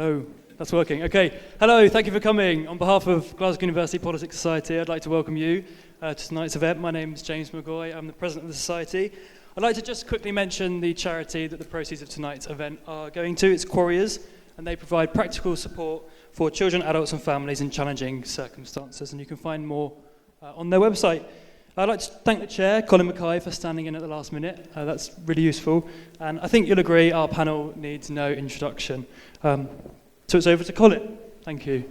Oh, that's working. Okay. Hello, thank you for coming. On behalf of Glasgow University Politics Society, I'd like to welcome you to tonight's event. My name is James McGoy. I'm the president of the society. I'd like to just quickly mention the charity that the proceeds of tonight's event are going to. It's Quarriers, and they provide practical support for children, adults and families in challenging circumstances, and you can find more on their website. I'd like to thank the chair, Colin Mackay, for standing in at the last minute. That's really useful. And I think you'll agree our panel needs no introduction. So it's over to Colin. Thank you.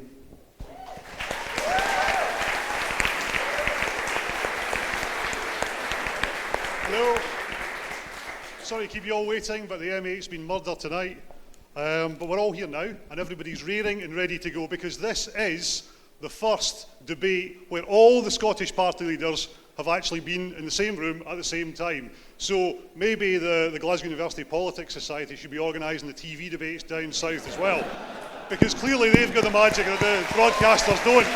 Hello. Sorry to keep you all waiting, but the M8's been murdered tonight. But we're all here now, and everybody's rearing and ready to go, because this is the first debate where all the Scottish party leaders have actually been in the same room at the same time. So maybe the Glasgow University Politics Society should be organising the TV debates down south as well, because clearly they've got the magic that the broadcasters don't.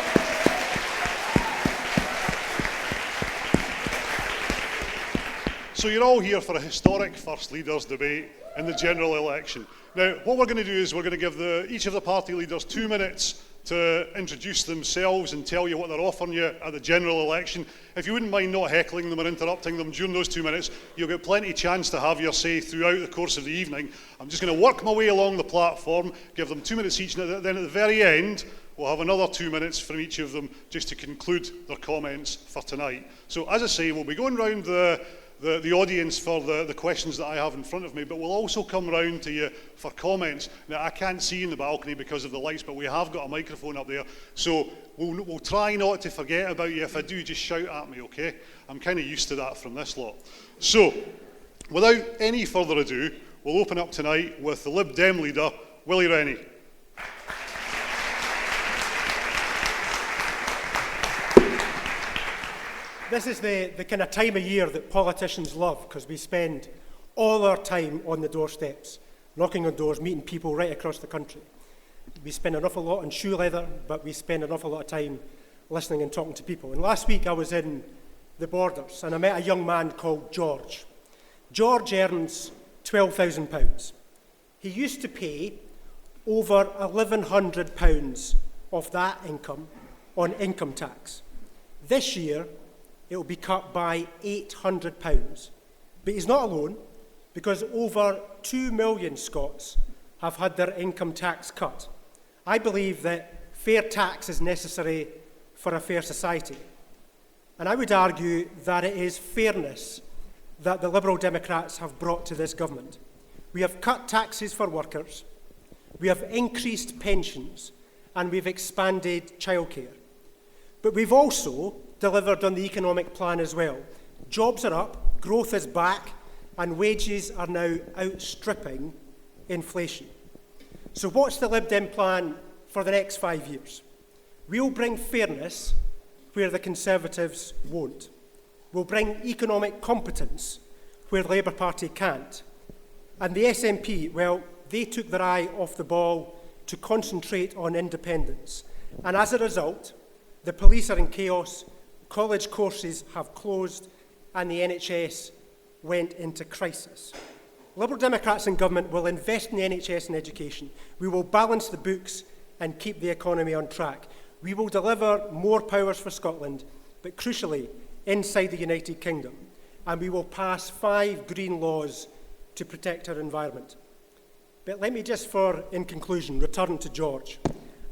So you're all here for a historic First Leaders debate in the general election. Now, what we're going to do is we're going to give each of the party leaders 2 minutes to introduce themselves and tell you what they're offering you at the general election. If you wouldn't mind not heckling them or interrupting them during those 2 minutes, you'll get plenty of chance to have your say throughout the course of the evening. I'm just going to work my way along the platform, give them 2 minutes each, and then at the very end, we'll have another 2 minutes from each of them just to conclude their comments for tonight. So as I say, we'll be going round the audience for the questions that I have in front of me, but we'll also come round to you for comments. Now, I can't see in the balcony because of the lights, but we have got a microphone up there, so we'll try not to forget about you. If I do, just shout at me, okay? I'm kind of used to that from this lot. So, without any further ado, we'll open up tonight with the Lib Dem leader, Willie Rennie. This is the kind of time of year that politicians love, because we spend all our time on the doorsteps, knocking on doors, meeting people right across the country. We spend an awful lot on shoe leather, but we spend an awful lot of time listening and talking to people. And last week I was in the Borders and I met a young man called George. George earns £12,000. He used to pay over £1,100 of that income on income tax. This year, it will be cut by £800. But he's not alone, because over 2 million Scots have had their income tax cut. I believe that fair tax is necessary for a fair society. And I would argue that it is fairness that the Liberal Democrats have brought to this government. We have cut taxes for workers, we have increased pensions, and we've expanded childcare. But we've also delivered on the economic plan as well. Jobs are up, growth is back, and wages are now outstripping inflation. So what's the Lib Dem plan for the next 5 years? We'll bring fairness where the Conservatives won't. We'll bring economic competence where the Labour Party can't. And the SNP, well, they took their eye off the ball to concentrate on independence. And as a result, the police are in chaos, college courses have closed, and the NHS went into crisis. Liberal Democrats in government will invest in the NHS and education. We will balance the books and keep the economy on track. We will deliver more powers for Scotland, but crucially, inside the United Kingdom. And we will pass 5 green laws to protect our environment. But let me just, in conclusion, return to George.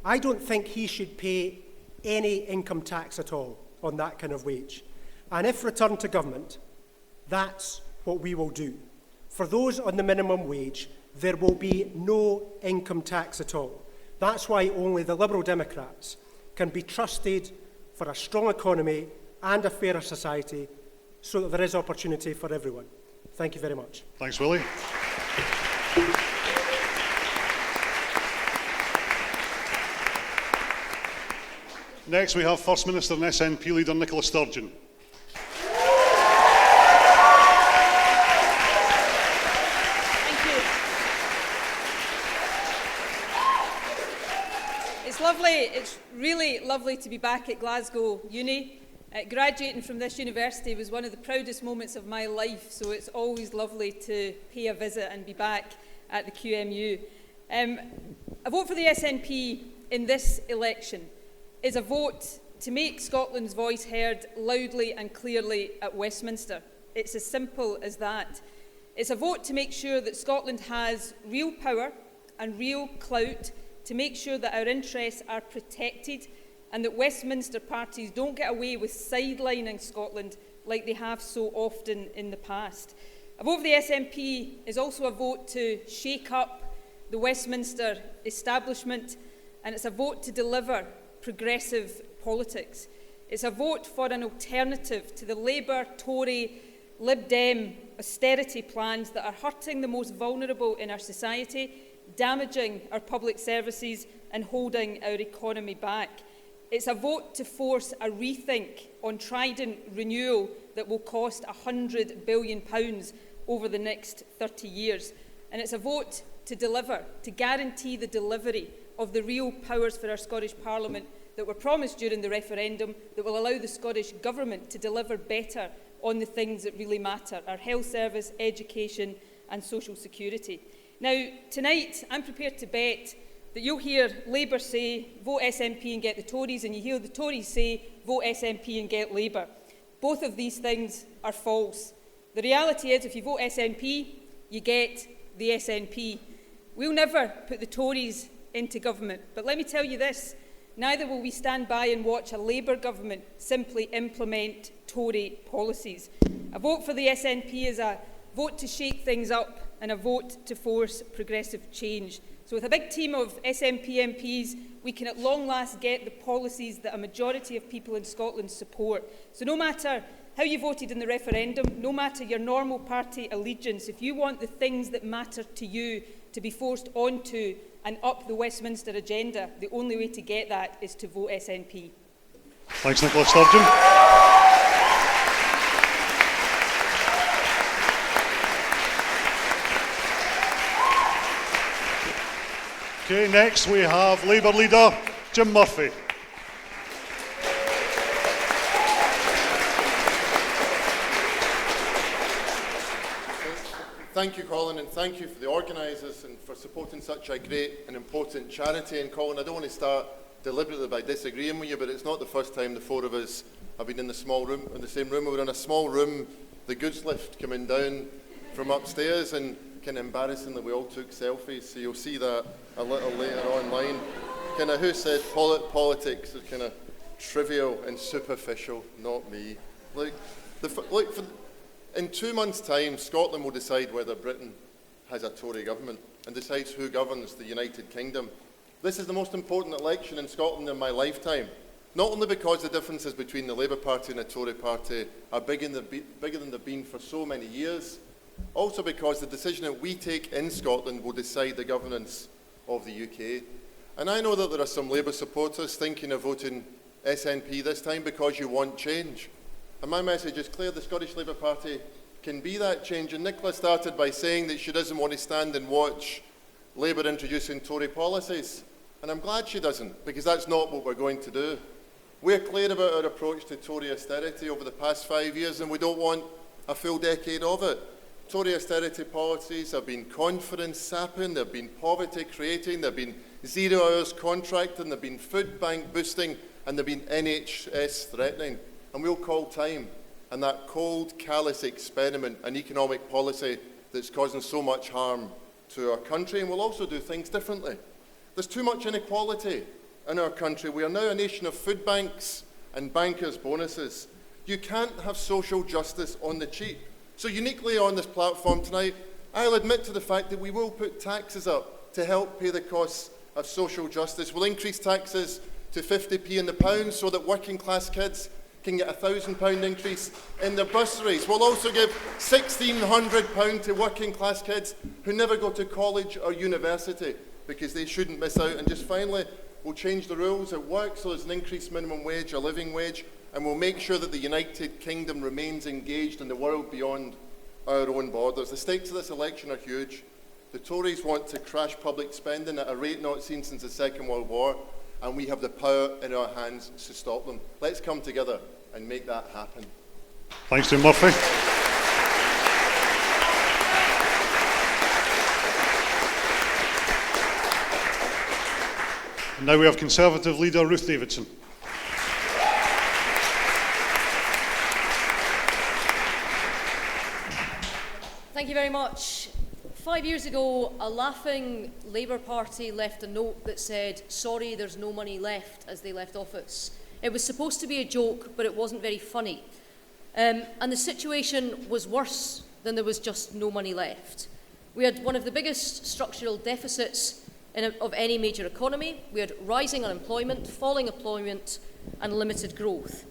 I don't think he should pay any income tax at all on that kind of wage. And if returned to government, that's what we will do. For those on the minimum wage, there will be no income tax at all. That's why only the Liberal Democrats can be trusted for a strong economy and a fairer society, so that there is opportunity for everyone. Thank you very much. Thanks, Willie. Next, we have First Minister and SNP leader Nicola Sturgeon. Thank you. It's lovely. It's really lovely to be back at Glasgow Uni. Graduating from this university was one of the proudest moments of my life, so it's always lovely to pay a visit and be back at the QMU. A vote for the SNP in this election is a vote to make Scotland's voice heard loudly and clearly at Westminster. It's as simple as that. It's a vote to make sure that Scotland has real power and real clout, to make sure that our interests are protected and that Westminster parties don't get away with sidelining Scotland like they have so often in the past. A vote for the SNP is also a vote to shake up the Westminster establishment, and it's a vote to deliver progressive politics. It's a vote for an alternative to the Labour, Tory, Lib Dem austerity plans that are hurting the most vulnerable in our society, damaging our public services and holding our economy back. It's a vote to force a rethink on Trident renewal that will cost £100 billion over the next 30 years. And it's a vote to deliver, to guarantee the delivery of the real powers for our Scottish Parliament that were promised during the referendum, that will allow the Scottish Government to deliver better on the things that really matter, our health service, education and social security. Now, tonight, I'm prepared to bet that you'll hear Labour say, vote SNP and get the Tories, and you hear the Tories say, vote SNP and get Labour. Both of these things are false. The reality is, if you vote SNP, you get the SNP. We'll never put the Tories into government, but let me tell you this, neither will we stand by and watch a Labour government simply implement Tory policies. A vote for the SNP is a vote to shake things up and a vote to force progressive change. So with a big team of SNP MPs, we can at long last get the policies that a majority of people in Scotland support. So no matter how you voted in the referendum, no matter your normal party allegiance, if you want the things that matter to you to be forced onto and up the Westminster agenda, the only way to get that is to vote SNP. Thanks, Nicola Sturgeon. Okay, next we have Labour leader Jim Murphy. Thank you, Colin, and thank you for the organisers and for supporting such a great and important charity. And Colin, I don't want to start deliberately by disagreeing with you, but it's not the first time the four of us have been in the same room. We were in a small room, the goods lift coming down from upstairs, and kind of embarrassingly we all took selfies, so you'll see that a little later online. Kind of who said politics is kind of trivial and superficial, not me. In 2 months' time, Scotland will decide whether Britain has a Tory government and decides who governs the United Kingdom. This is the most important election in Scotland in my lifetime, not only because the differences between the Labour Party and the Tory Party are bigger than they've been for so many years, also because the decision that we take in Scotland will decide the governance of the UK. And I know that there are some Labour supporters thinking of voting SNP this time because you want change. And my message is clear, the Scottish Labour Party can be that change. And Nicola started by saying that she doesn't want to stand and watch Labour introducing Tory policies. And I'm glad she doesn't, because that's not what we're going to do. We're clear about our approach to Tory austerity over the past 5 years, and we don't want a full decade of it. Tory austerity policies have been confidence sapping, they've been poverty creating, they've been 0 hours contracting, they've been food bank boosting, and they've been NHS threatening. And we'll call time and that cold, callous experiment an economic policy that's causing so much harm to our country, and we'll also do things differently. There's too much inequality in our country. We are now a nation of food banks and bankers' bonuses. You can't have social justice on the cheap. So uniquely on this platform tonight, I'll admit to the fact that we will put taxes up to help pay the costs of social justice. We'll increase taxes to 50p in the pound so that working class kids can get a £1,000 increase in their bursaries. We'll also give £1,600 to working class kids who never go to college or university because they shouldn't miss out. And just finally, we'll change the rules at work so there's an increased minimum wage, a living wage, and we'll make sure that the United Kingdom remains engaged in the world beyond our own borders. The stakes of this election are huge. The Tories want to crash public spending at a rate not seen since the Second World War, and we have the power in our hands to stop them. Let's come together and make that happen. Thanks, Jim Murphy. And now we have Conservative leader Ruth Davidson. Thank you very much. 5 years ago, a laughing Labour Party left a note that said, "Sorry, there's no money left," as they left office. It was supposed to be a joke, but it wasn't very funny. And the situation was worse than there was just no money left. We had one of the biggest structural deficits of any major economy. We had rising unemployment, falling employment, and limited growth.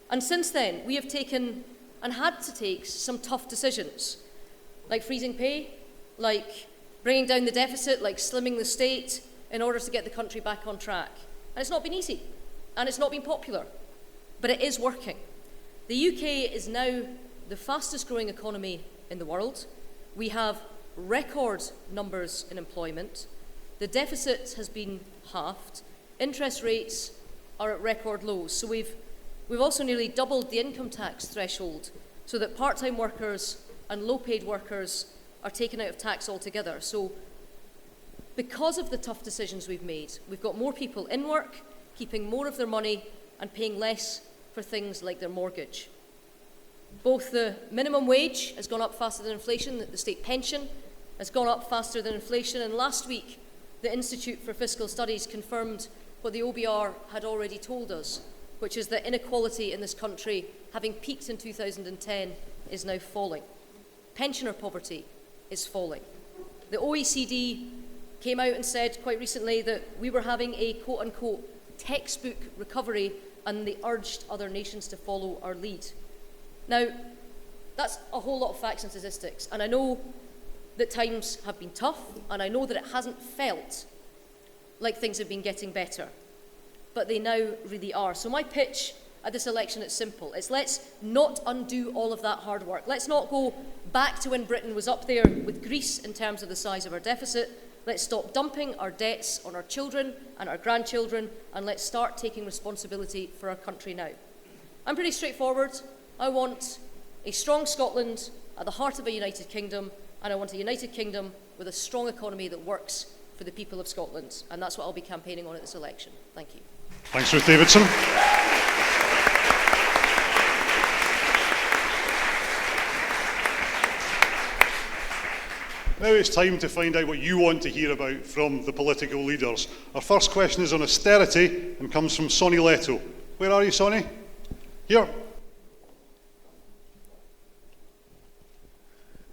And since then, we have taken and had to take some tough decisions, like freezing pay, like bringing down the deficit, like slimming the state in order to get the country back on track. And it's not been easy, and it's not been popular, but it is working. The UK is now the fastest growing economy in the world. We have record numbers in employment. The deficit has been halved. Interest rates are at record lows. So we've also nearly doubled the income tax threshold so that part-time workers and low-paid workers are taken out of tax altogether. So because of the tough decisions we've made, we've got more people in work, keeping more of their money and paying less for things like their mortgage. Both the minimum wage has gone up faster than inflation, the state pension has gone up faster than inflation, and last week the Institute for Fiscal Studies confirmed what the OBR had already told us, which is that inequality in this country, having peaked in 2010, is now falling. Pensioner poverty is falling. The OECD came out and said quite recently that we were having a quote-unquote textbook recovery, and they urged other nations to follow our lead. Now, that's a whole lot of facts and statistics, and I know that times have been tough, and I know that it hasn't felt like things have been getting better, but they now really are. So my pitch at this election is simple. It's let's not undo all of that hard work. Let's not go back to when Britain was up there with Greece in terms of the size of our deficit. Let's stop dumping our debts on our children and our grandchildren, and let's start taking responsibility for our country now. I'm pretty straightforward. I want a strong Scotland at the heart of a united kingdom, and I want a united kingdom with a strong economy that works for the people of Scotland. And that's what I'll be campaigning on at this election. Thank you. Thanks, Ruth Davidson. Now it's time to find out what you want to hear about from the political leaders. Our first question is on austerity and comes from Sonny Leto. Where are you, Sonny? Here.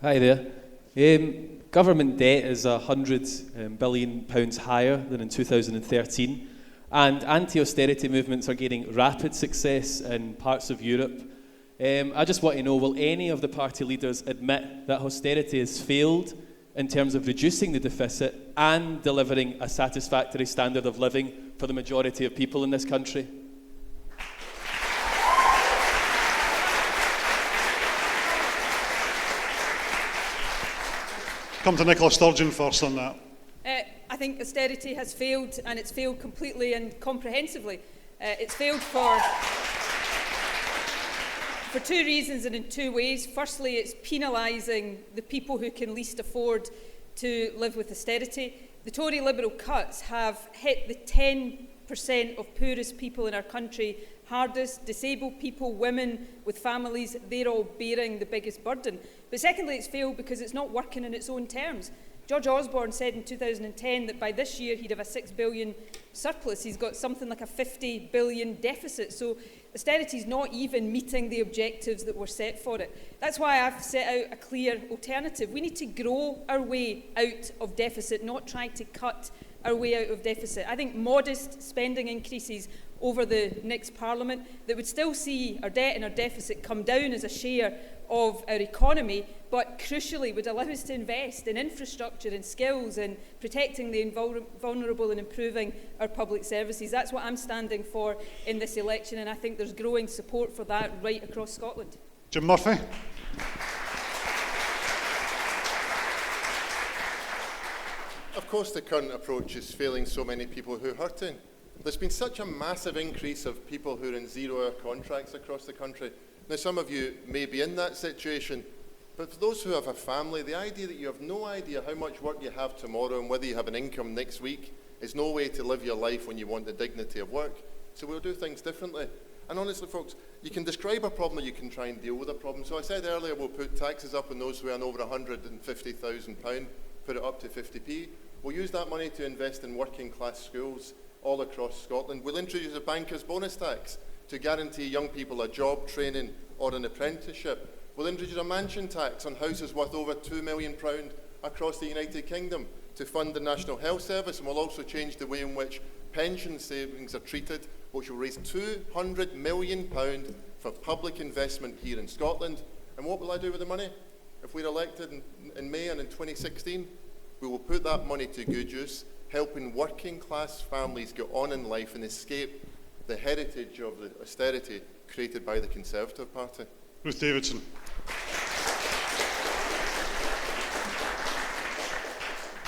Hi there. Government debt is £100 billion higher than in 2013, and anti-austerity movements are gaining rapid success in parts of Europe. I just want to know, will any of the party leaders admit that austerity has failed in terms of reducing the deficit and delivering a satisfactory standard of living for the majority of people in this country? Come to Nicola Sturgeon first on that. I think austerity has failed, and it's failed completely and comprehensively. It's failed for two reasons and in two ways. Firstly, it's penalising the people who can least afford to live with austerity. The Tory Liberal cuts have hit the 10% of poorest people in our country hardest. Disabled people, women with families, they're all bearing the biggest burden. But secondly, it's failed because it's not working in its own terms. George Osborne said in 2010 that by this year he'd have a £6 billion surplus. He's got something like a £50 billion deficit. So austerity is not even meeting the objectives that were set for it. That's why I've set out a clear alternative. We need to grow our way out of deficit, not try to cut our way out of deficit. I think modest spending increases over the next Parliament that would still see our debt and our deficit come down as a share of our economy, but crucially would allow us to invest in infrastructure and skills and protecting the vulnerable and improving our public services. That's what I'm standing for in this election, and I think there's growing support for that right across Scotland. Jim Murphy. Of course the current approach is failing so many people who are hurting. There's been such a massive increase of people who are in zero-hour contracts across the country. Now, some of you may be in that situation, but for those who have a family, the idea that you have no idea how much work you have tomorrow and whether you have an income next week is no way to live your life when you want the dignity of work. So we'll do things differently. And honestly, folks, you can describe a problem or you can try and deal with a problem. So I said earlier we'll put taxes up on those who earn over £150,000, put it up to 50p. We'll use that money to invest in working class schools all across Scotland. We'll introduce a banker's bonus tax to guarantee young people a job, training or an apprenticeship. We'll introduce a mansion tax on houses worth over £2 million across the United Kingdom to fund the National Health Service, and we'll also change the way in which pension savings are treated, which will raise £200 million for public investment here in Scotland. And what will I do with the money? If we're elected in May and in 2016, we will put that money to good use, helping working class families get on in life and escape the heritage of the austerity created by the Conservative Party. Ruth Davidson.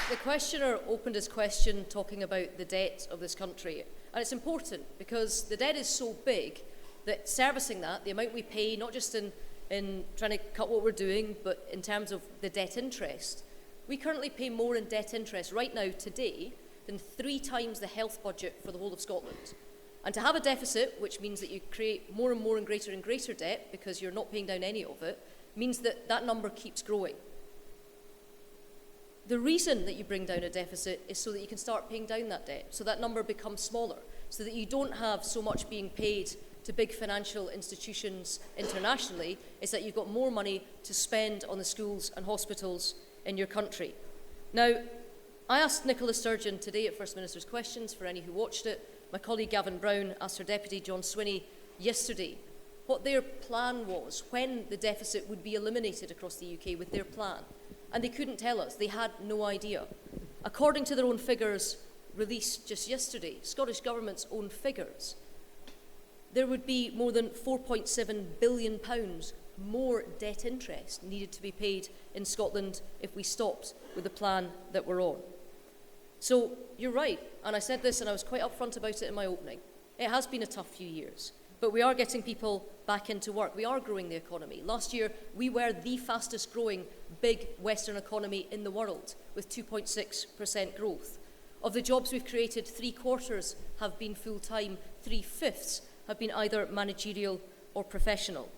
The questioner opened his question talking about the debt of this country. And it's important because the debt is so big that servicing that, the amount we pay, not just in trying to cut what we're doing, but in terms of the debt interest, we currently pay more in debt interest right now, today, than 3 times the health budget for the whole of Scotland. And to have a deficit, which means that you create more and more and greater debt because you're not paying down any of it, means that that number keeps growing. The reason that you bring down a deficit is so that you can start paying down that debt, so that number becomes smaller, so that you don't have so much being paid to big financial institutions internationally. Is that you've got more money to spend on the schools and hospitals in your country. Now, I asked Nicola Sturgeon today at First Minister's Questions, for any who watched it. My colleague Gavin Brown asked her deputy John Swinney yesterday what their plan was, when the deficit would be eliminated across the UK with their plan. And they couldn't tell us. They had no idea. According to their own figures released just yesterday, Scottish Government's own figures, there would be more than £4.7 billion more debt interest needed to be paid in Scotland if we stopped with the plan that we're on. So you're right, and I said this and I was quite upfront about it in my opening. It has been a tough few years, but we are getting people back into work. We are growing the economy. Last year, we were the fastest growing big Western economy in the world, with 2.6% growth. Of the jobs we've created, 3/4 have been full-time, 3/5 have been either managerial or professional.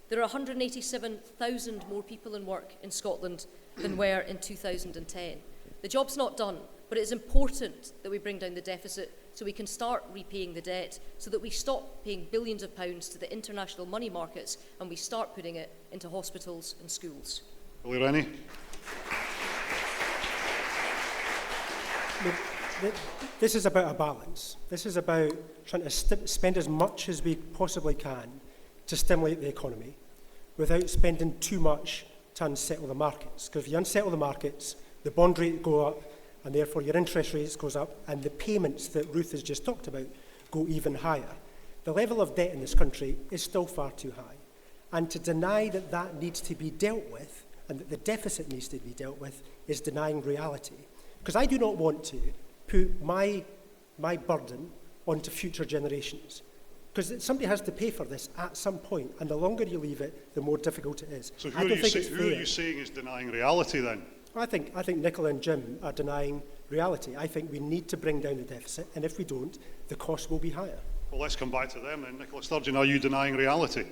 There are 187,000 more people in work in Scotland than were in 2010. The job's not done, but it is important that we bring down the deficit so we can start repaying the debt, so that we stop paying billions of pounds to the international money markets and we start putting it into hospitals and schools. Willie, Rennie. This is about a balance. This is about trying to spend as much as we possibly can to stimulate the economy without spending too much to unsettle the markets. Because if you unsettle the markets, the bond rate go up, and therefore your interest rates goes up, and the payments that Ruth has just talked about go even higher. The level of debt in this country is still far too high. And to deny that that needs to be dealt with, and that the deficit needs to be dealt with, is denying reality. Because I do not want to put my burden onto future generations. Because somebody has to pay for this at some point, and the longer you leave it, the more difficult it is. So who are you saying is denying reality then? I think Nicola and Jim are denying reality. I think we need to bring down the deficit, and if we don't, the cost will be higher. Well, let's come back to them then. Nicola Sturgeon, are you denying reality?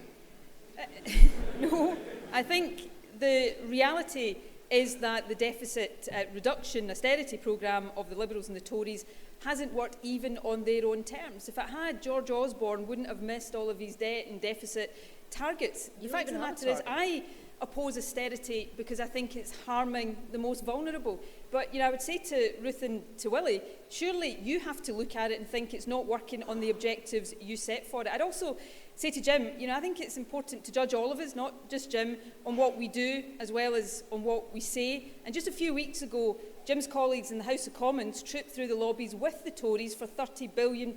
No, I think the reality is that the deficit reduction austerity programme of the Liberals and the Tories hasn't worked even on their own terms. If it had, George Osborne wouldn't have missed all of his debt and deficit targets. The fact of the matter is, I oppose austerity because I think it's harming the most vulnerable. But I would say to Ruth and to Willie, surely you have to look at it and think it's not working on the objectives you set for it. I'd also say to Jim, I think it's important to judge all of us, not just Jim, on what we do as well as on what we say. And just a few weeks ago, Jim's colleagues in the House of Commons trooped through the lobbies with the Tories for £30 billion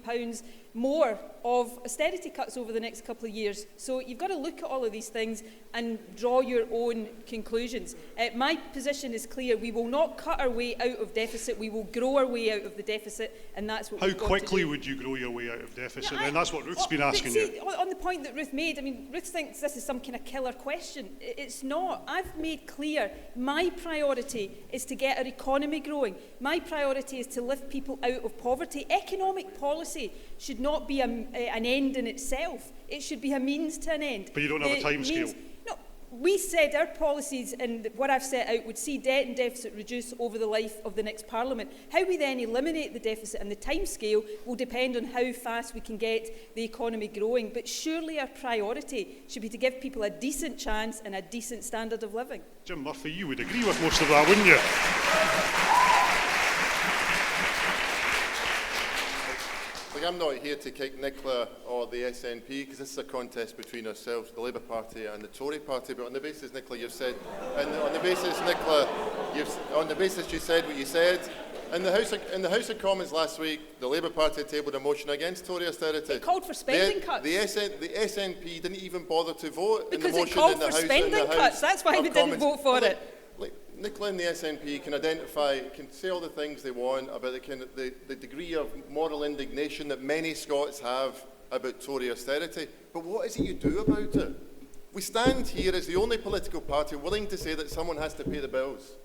more of austerity cuts over the next couple of years. So you've got to look at all of these things and draw your own conclusions. My position is clear. We will not cut our way out of deficit. We will grow our way out of the deficit, and that's what How we've got quickly to do. would you grow your way out of deficit? Yeah, And that's what Ruth's been but asking see, you. on the point that Ruth made, I mean, Ruth thinks this is some kind of killer question. It's not. I've made clear my priority is to get our economy growing. My priority is to lift people out of poverty. Economic policy should not be an end in itself. It should be a means to an end. But you don't have a time scale. No, we said our policies and what I've set out would see debt and deficit reduce over the life of the next Parliament. How we then eliminate the deficit and the time scale will depend on how fast we can get the economy growing. But surely our priority should be to give people a decent chance and a decent standard of living. Jim Murphy, you would agree with most of that, wouldn't you? I'm not here to kick Nicola or the SNP, because this is a contest between ourselves, the Labour Party and the Tory Party. But on the basis, Nicola, you've said, and on the basis, Nicola, on the basis you said what you said, in the House of Commons last week, the Labour Party tabled a motion against Tory austerity. It called for spending cuts. The SNP didn't even bother to vote because in the motion it called in the for House. spending cuts. That's why we didn't vote for it. Nicola and the SNP can say all the things they want about the degree of moral indignation that many Scots have about Tory austerity. But what is it you do about it? We stand here as the only political party willing to say that someone has to pay the bills.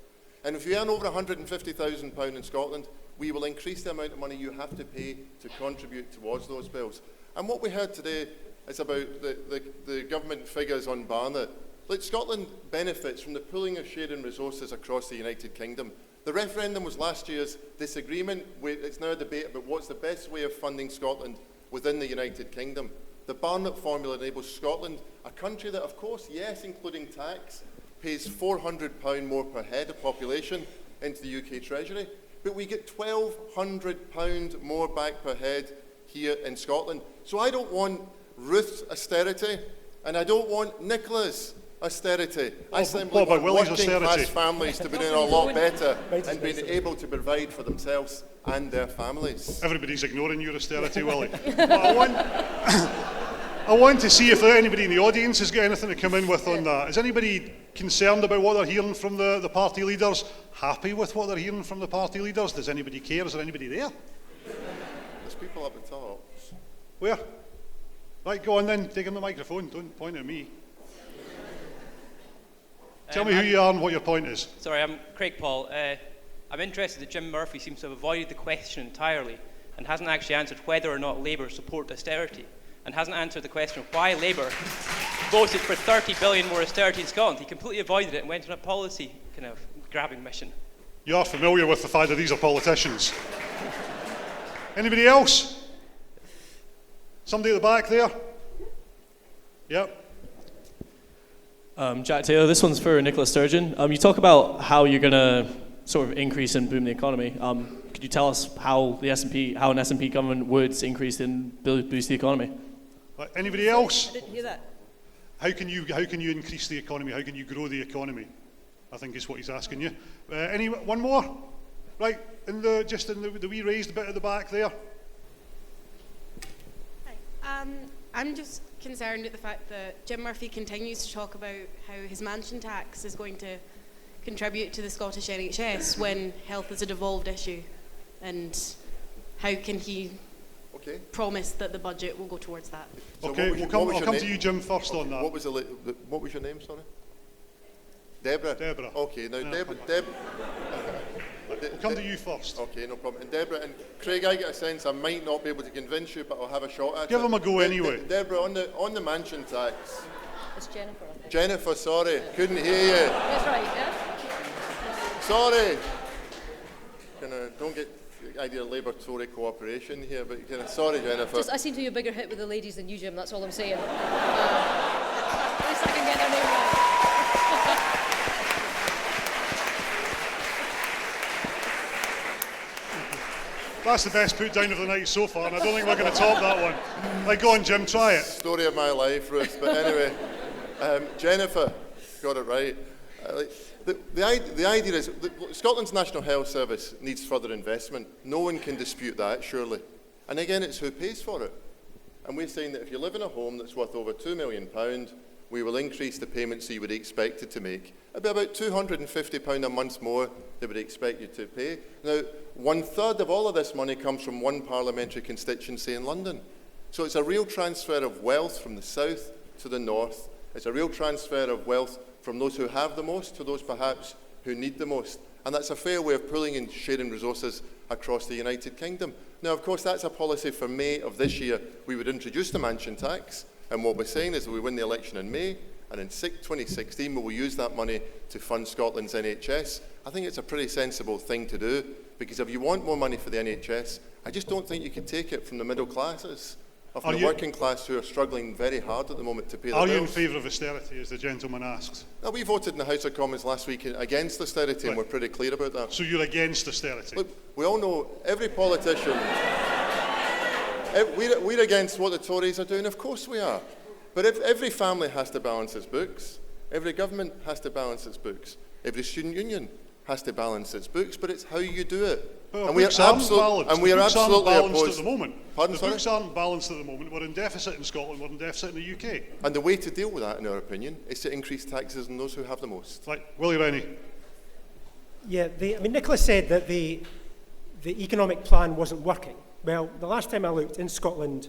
And if you earn over £150,000 in Scotland, we will increase the amount of money you have to pay to contribute towards those bills. And what we heard today is about the government figures on Barnet. Look, Scotland benefits from the pooling of sharing resources across the United Kingdom. The referendum was last year's disagreement. It's now a debate about what's the best way of funding Scotland within the United Kingdom. The Barnet formula enables Scotland, a country that, of course, yes, including tax, pays £400 more per head of population into the UK Treasury, but we get £1,200 more back per head here in Scotland. So I don't want Ruth's austerity, and I don't want Nicola's austerity. I simply want working class families to be doing a lot better and being able to provide for themselves and their families. Everybody's ignoring your austerity, Willie. I want to see if anybody in the audience has got anything to come in with on that. Is anybody concerned about what they're hearing from the party leaders? Happy with what they're hearing from the party leaders? Does anybody care? Is there anybody there? There's people up the top. Where? Right, go on then. Take in the microphone. Don't point at me. Tell me who you are and what your point is. Sorry, I'm Craig Paul. I'm interested that Jim Murphy seems to have avoided the question entirely and hasn't actually answered whether or not Labour support austerity, and hasn't answered the question of why Labour voted for 30 billion more austerity in Scotland. He completely avoided it and went on a policy kind of grabbing mission. You are familiar with the fact that these are politicians. Anybody else? Somebody at the back there? Yep. Jack Taylor, this one's for Nicola Sturgeon. You talk about how you're going to sort of increase and boom the economy. Could you tell us how an SNP government would increase and boost the economy? Anybody else? I didn't hear that. How can you increase the economy? How can you grow the economy? I think is what he's asking you. One more? Right, just in the wee raised bit at the back there. Hi. I'm just concerned at the fact that Jim Murphy continues to talk about how his mansion tax is going to contribute to the Scottish NHS when health is a devolved issue, and how can he promise that the budget will go towards that? So okay, I'll come to you, Jim, first on that. What was your name, sorry? Deborah? Deborah. Okay, now Deborah. We'll come to you first. Okay, no problem. And Deborah and Craig, I get a sense I might not be able to convince you, but I'll have a shot at it. Give him a go anyway. Deborah, on the mansion tax. It's Jennifer, I think. Jennifer, sorry, couldn't hear you. That's right, yeah? Sorry. Don't get the idea of Labour-Tory cooperation here, but sorry, Jennifer. I seem to be a bigger hit with the ladies than you, Jim, that's all I'm saying. At least I can get their name right. That's the best put down of the night so far, and I don't think we're going to top that one. Right, go on, Jim, try it. Story of my life, Ruth. But anyway, Jennifer got it right. The idea is Scotland's National Health Service needs further investment. No one can dispute that, surely. And again, it's who pays for it. And we're saying that if you live in a home that's worth over £2 million, we will increase the payments you would be expected to make. It'll be about £250 a month more they would expect you to pay. Now, 1/3 of all of this money comes from one parliamentary constituency in London. So it's a real transfer of wealth from the south to the north. It's a real transfer of wealth from those who have the most to those perhaps who need the most. And that's a fair way of pooling and sharing resources across the United Kingdom. Now, of course, that's a policy for May of this year. We would introduce the mansion tax, and what we're saying is that we win the election in May, and in 2016 we will use that money to fund Scotland's NHS. I think it's a pretty sensible thing to do, because if you want more money for the NHS, I just don't think you can take it from the middle classes, or from the working class who are struggling very hard at the moment to pay their bills. Are you in favour of austerity, as the gentleman asks? Now, we voted in the House of Commons last week against austerity, and we're pretty clear about that. So you're against austerity? Look, we all know, every politician, we're against what the Tories are doing, of course we are. But if every family has to balance its books, every government has to balance its books, every student union has to balance its books, but it's how you do it. Well, and we are absolutely opposed. At the moment. Pardon, the books aren't balanced at the moment. We're in deficit in Scotland, we're in deficit in the UK. And the way to deal with that, in our opinion, is to increase taxes on those who have the most. Right, Willie, Rennie. Yeah, Nicola said that the economic plan wasn't working. Well, the last time I looked in Scotland,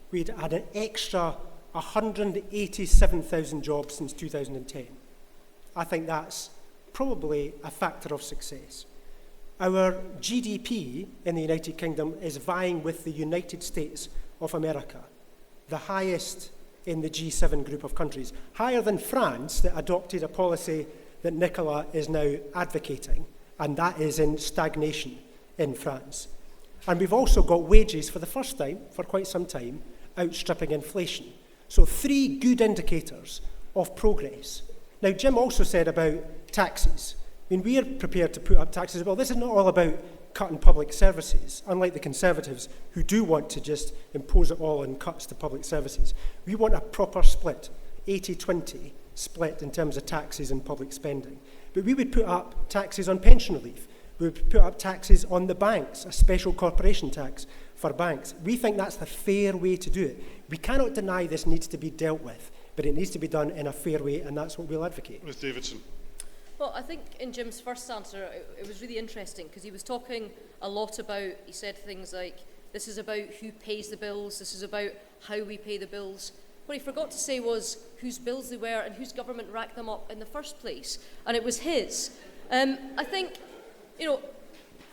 we'd had an extra 187,000 jobs since 2010. I think that's probably a factor of success. Our GDP in the United Kingdom is vying with the United States of America, the highest in the G7 group of countries, higher than France, that adopted a policy that Nicola is now advocating, and that is in stagnation in France. And we've also got wages, for the first time, for quite some time, outstripping inflation. So 3 good indicators of progress. Now, Jim also said about taxes. I mean, we are prepared to put up taxes. Well, this is not all about cutting public services, unlike the Conservatives, who do want to just impose it all on cuts to public services. We want a proper split, 80-20 split in terms of taxes and public spending. But we would put up taxes on pension relief. We would put up taxes on the banks, a special corporation tax for banks. We think that's the fair way to do it. We cannot deny this needs to be dealt with, but it needs to be done in a fair way, and that's what we'll advocate. Ruth Davidson. Well, I think in Jim's first answer, it was really interesting, because he was talking a lot about, he said things like, this is about who pays the bills, this is about how we pay the bills. What he forgot to say was whose bills they were and whose government racked them up in the first place, and it was his. I think,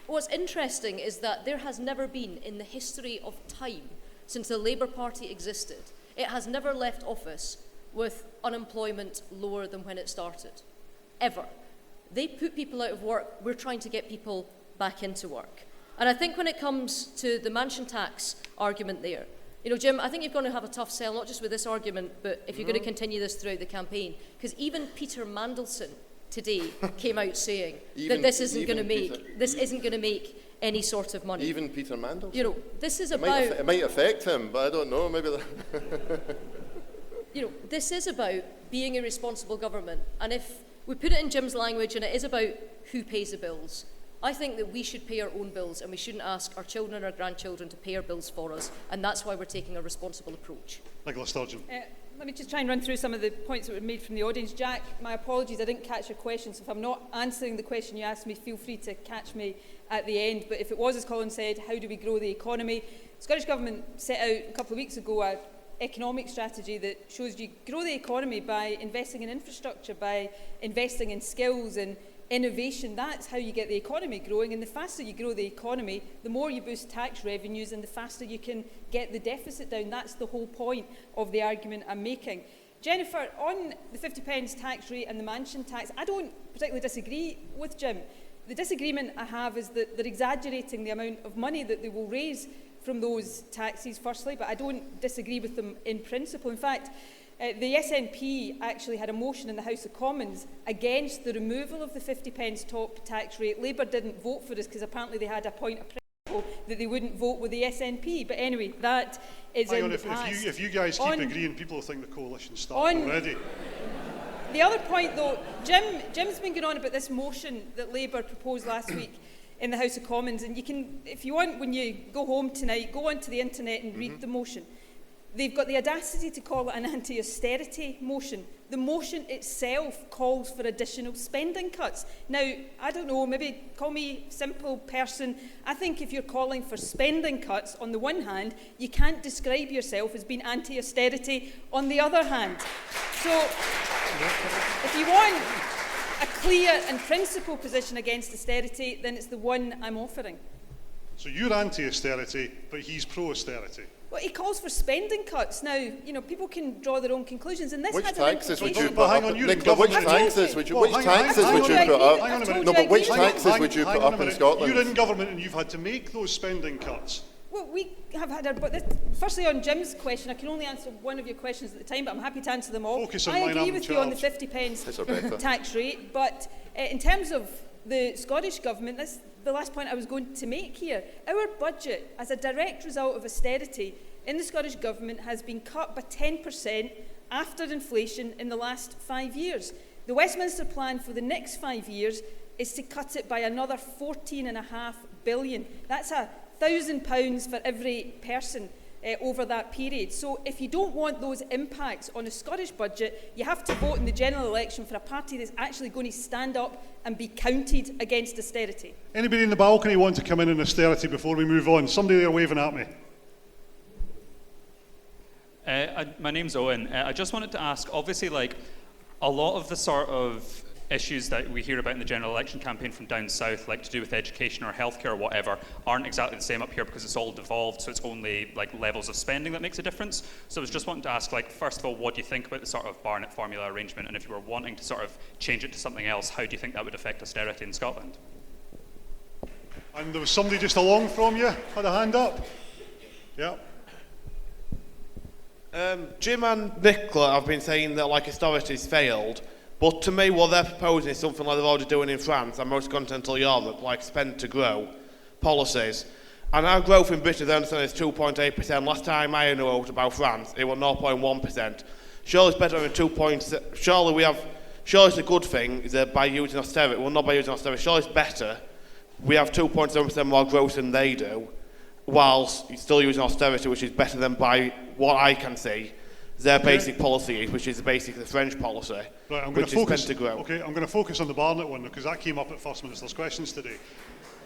what's interesting is that there has never been, in the history of time, since the Labour Party existed, it has never left office with unemployment lower than when it started. Ever. They put people out of work, we're trying to get people back into work. And I think when it comes to the mansion tax argument there, Jim, I think you're going to have a tough sell, not just with this argument, but if you're going to continue this throughout the campaign, because even Peter Mandelson today came out saying that this isn't going to make any sort of money. Even Peter Mandelson? This is it might affect him, but I don't know, maybe this is about being a responsible government, and if we put it in Jim's language, and it is about who pays the bills, I think that we should pay our own bills, and we shouldn't ask our children and our grandchildren to pay our bills for us, and that's why we're taking a responsible approach. Nicola Sturgeon. Let me just try and run through some of the points that were made from the audience. Jack, my apologies, I didn't catch your question, so if I'm not answering the question you asked me, feel free to catch me at the end. But if it was, as Colin said, how do we grow the economy? The Scottish Government set out a couple of weeks ago an economic strategy that shows you grow the economy by investing in infrastructure, by investing in skills and innovation. That's how you get the economy growing, and the faster you grow the economy, the more you boost tax revenues and the faster you can get the deficit down. That's the whole point of the argument I'm making. Jennifer, on the 50p tax rate and the mansion tax, I don't particularly disagree with Jim. The disagreement I have is that they're exaggerating the amount of money that they will raise from those taxes, firstly, but I don't disagree with them in principle. In fact, the SNP actually had a motion in the House of Commons against the removal of the 50p top tax rate. Labour didn't vote for us because apparently they had a point of principle that they wouldn't vote with the SNP. But anyway, that is in the past. If you guys keep agreeing, people will think the coalition's started already. The other point, though, Jim's been going on about this motion that Labour proposed last week. in the House of Commons, and you can, if you want, when you go home tonight, go onto the internet and read the motion. They've got the audacity to call it an anti-austerity motion. The motion itself calls for additional spending cuts. Now, I don't know, maybe call me simple person. I think if you're calling for spending cuts on the one hand, you can't describe yourself as being anti-austerity on the other hand. So, if you want a clear and principled position against austerity, then it's the one I'm offering. So you're anti-austerity, but he's pro-austerity. Well, he calls for spending cuts. Now, you know, people can draw their own conclusions, and this Which had taxes an would you implication. put hang up? on, you're Nicola, in which government. taxes would you Well, put hang on up? a minute. No, but which Hang taxes would you put up in Scotland? You're in government and you've had to make those spending cuts. Well, we have had our... But this, firstly, on Jim's question, I can only answer one of your questions at the time, but I'm happy to answer them all. Focus on I mine, agree I'm with in you on the charge. 50 pence Is there better? tax rate, but in terms of the Scottish Government, that's the last point I was going to make here. Our budget, as a direct result of austerity in the Scottish Government, has been cut by 10% after inflation in the last 5 years. The Westminster plan for the next 5 years is to cut it by another £14.5 billion. That's £1,000 for every person over that period. So if you don't want those impacts on a Scottish budget, you have to vote in the general election for a party that's actually going to stand up and be counted against austerity. Anybody in the balcony want to come in on austerity before we move on? Somebody there waving at me. My name's Owen. I just wanted to ask, obviously, like, a lot of the sort of issues that we hear about in the general election campaign from down south, like to do with education or healthcare or whatever, aren't exactly the same up here because it's all devolved, so it's only like levels of spending that makes a difference. So I was just wanting to ask, like, first of all, what do you think about the sort of Barnett formula arrangement, and if you were wanting to sort of change it to something else, how do you think that would affect austerity in Scotland? And there was somebody just along from you, had a hand up. Yeah. Jim and Nicola have been saying that like austerity's failed, but to me what they're proposing is something like they're already doing in France and most continental Europe, like spend to grow policies. And our growth in Britain is 2.8%. Last time I knew about France, it was 0.1%. Surely it's better than 2.6. Surely it's a good thing is that by using austerity, well, not by using austerity, surely it's better. We have 2.7% more growth than they do, whilst still using austerity, which is better than, by what I can see, their basic policy, which is basically the French policy, Right, which is spend to grow. Okay, I'm going to focus on the Barnett one because that came up at First Minister's questions today.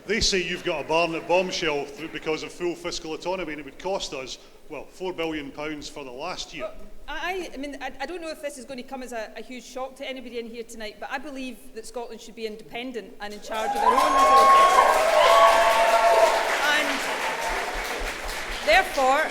They say you've got a Barnett bombshell because of full fiscal autonomy, and it would cost us, well, £4 billion for the last year. I don't know if this is going to come as a huge shock to anybody in here tonight, but I believe that Scotland should be independent and in charge of their own resources. And therefore,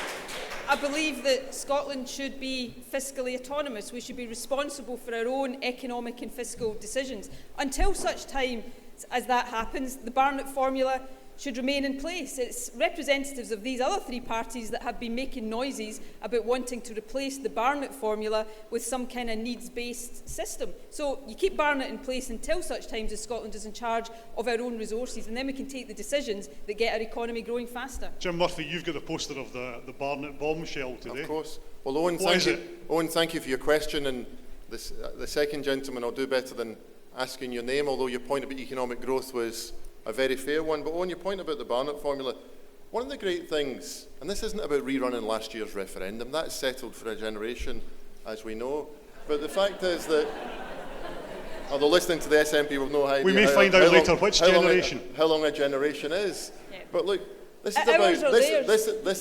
I believe that Scotland should be fiscally autonomous. We should be responsible for our own economic and fiscal decisions. Until such time as that happens, the Barnett formula should remain in place. It's representatives of these other three parties that have been making noises about wanting to replace the Barnett formula with some kind of needs-based system. So you keep Barnett in place until such times as Scotland is in charge of our own resources, and then we can take the decisions that get our economy growing faster. Jim Murphy, you've got the poster of the Barnett bombshell today. Of course. Well, Owen, thank you for your question. And the second gentleman, I'll do better than asking your name, although your point about economic growth was a very fair one. But on your point about the Barnett formula, one of the great things, and this isn't about rerunning last year's referendum, that's settled for a generation, as we know. But the fact is that, although listening to the SNP will know how... We may find out later which generation. How long a generation is. Yeah. But look, this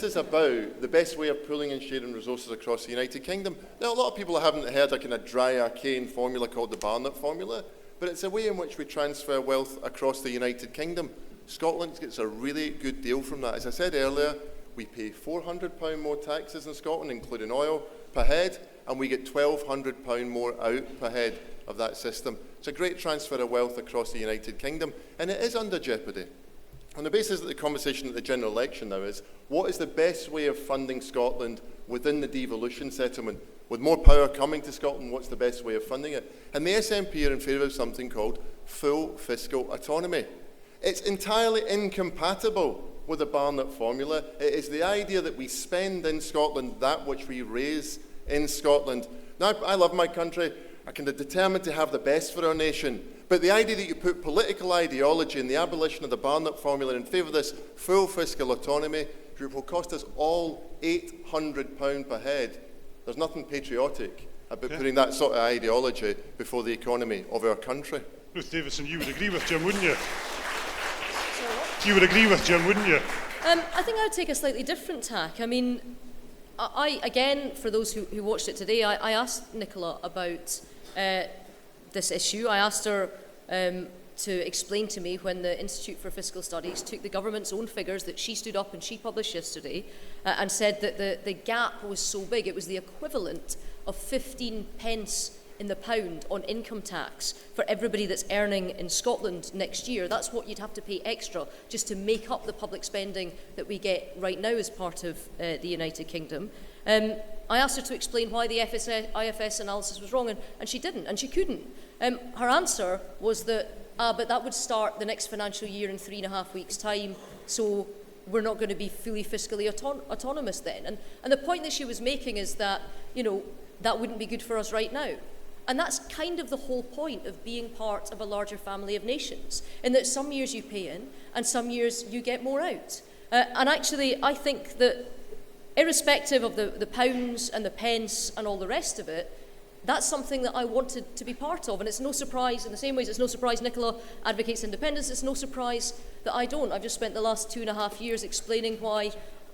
is about the best way of pooling and sharing resources across the United Kingdom. Now, a lot of people haven't heard a kind of dry, arcane formula called the Barnett formula, but it's a way in which we transfer wealth across the United Kingdom. Scotland gets a really good deal from that. As I said earlier, we pay £400 more taxes in Scotland, including oil, per head, and we get £1,200 more out per head of that system. It's a great transfer of wealth across the United Kingdom, and it is under jeopardy. On the basis of the conversation at the general election now is, what is the best way of funding Scotland within the devolution settlement? With more power coming to Scotland, what's the best way of funding it? And the SNP are in favour of something called full fiscal autonomy. It's entirely incompatible with the Barnett formula. It is the idea that we spend in Scotland that which we raise in Scotland. Now, I love my country. I can be determined to have the best for our nation. But the idea that you put political ideology and the abolition of the Barnett formula in favour of this full fiscal autonomy group will cost us all £800 per head. There's nothing patriotic about putting that sort of ideology before the economy of our country. Ruth Davidson, you would agree with Jim, wouldn't you? You would agree with Jim, wouldn't you? I think I would take a slightly different tack. I mean, I again, for those who watched it today, I asked Nicola about this issue. I asked her to explain to me when the Institute for Fiscal Studies took the government's own figures that she stood up and she published yesterday and said that the gap was so big, it was the equivalent of 15 pence in the pound on income tax for everybody that's earning in Scotland next year. That's what you'd have to pay extra just to make up the public spending that we get right now as part of the United Kingdom. I asked her to explain why the IFS analysis was wrong, and she didn't, and she couldn't. Her answer was that, but that would start the next financial year in 3.5 weeks' time, so we're not going to be fully fiscally autonomous then. And the point that she was making is that, that wouldn't be good for us right now. And that's kind of the whole point of being part of a larger family of nations, in that some years you pay in and some years you get more out. And actually, I think that irrespective of the pounds and the pence and all the rest of it, that's something that I wanted to be part of. And it's no surprise, in the same ways it's no surprise Nicola advocates independence, it's no surprise that I don't. I've just spent the last 2.5 years explaining why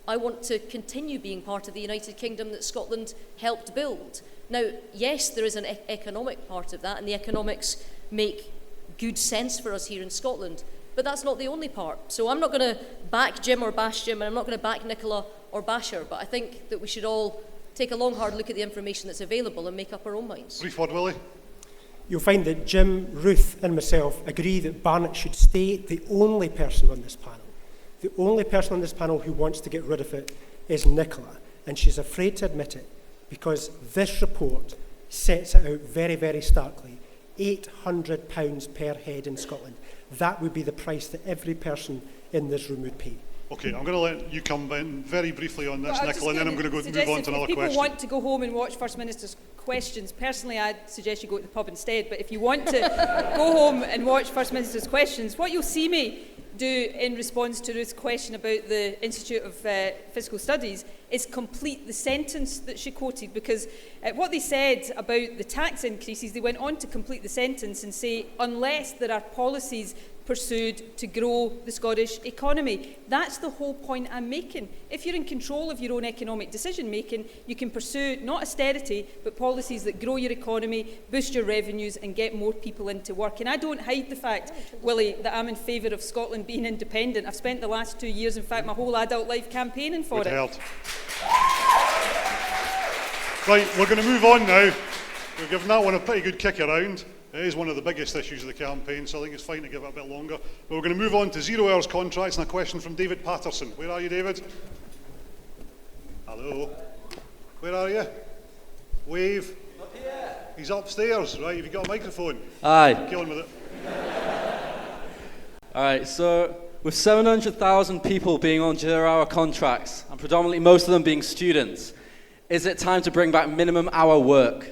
I want to continue being part of the United Kingdom that Scotland helped build. Now, yes, there is an economic part of that, and the economics make good sense for us here in Scotland, but that's not the only part. So I'm not going to back Jim or bash Jim, and I'm not going to back Nicola or bash her, but I think that we should all take a long, hard look at the information that's available and make up our own minds. Brief word, Willie. You'll find that Jim, Ruth and myself agree that Barnett should stay. The only person on this panel, who wants to get rid of it is Nicola, and she's afraid to admit it, because this report sets it out very, very starkly. £800 per head in Scotland. That would be the price that every person in this room would pay. Okay, I'm going to let you come in very briefly on this, Nicola, and then I'm going to move on to another question. If people want to go home and watch First Minister's questions, personally I'd suggest you go to the pub instead, but if you want to go home and watch First Minister's questions, what you'll see me do in response to Ruth's question about the Institute of Fiscal Studies is complete the sentence that she quoted, because what they said about the tax increases, they went on to complete the sentence and say, unless there are policies pursued to grow the Scottish economy. That's the whole point I'm making. If you're in control of your own economic decision making, you can pursue not austerity, but policies that grow your economy, boost your revenues and get more people into work. And I don't hide the fact, Willie, that I'm in favour of Scotland being independent. I've spent the last 2 years, in fact my whole adult life, campaigning for it. Right, we're going to move on now. We've given that one a pretty good kick around. It is one of the biggest issues of the campaign, so I think it's fine to give it a bit longer. But we're going to move on to 0 hours contracts and a question from David Patterson. Where are you, David? Hello. Where are you? Wave. Up here. He's upstairs. Right, have you got a microphone? Aye. Kill him with it. All right, so with 700,000 people being on 0 hour contracts, and predominantly most of them being students, is it time to bring back minimum hour work?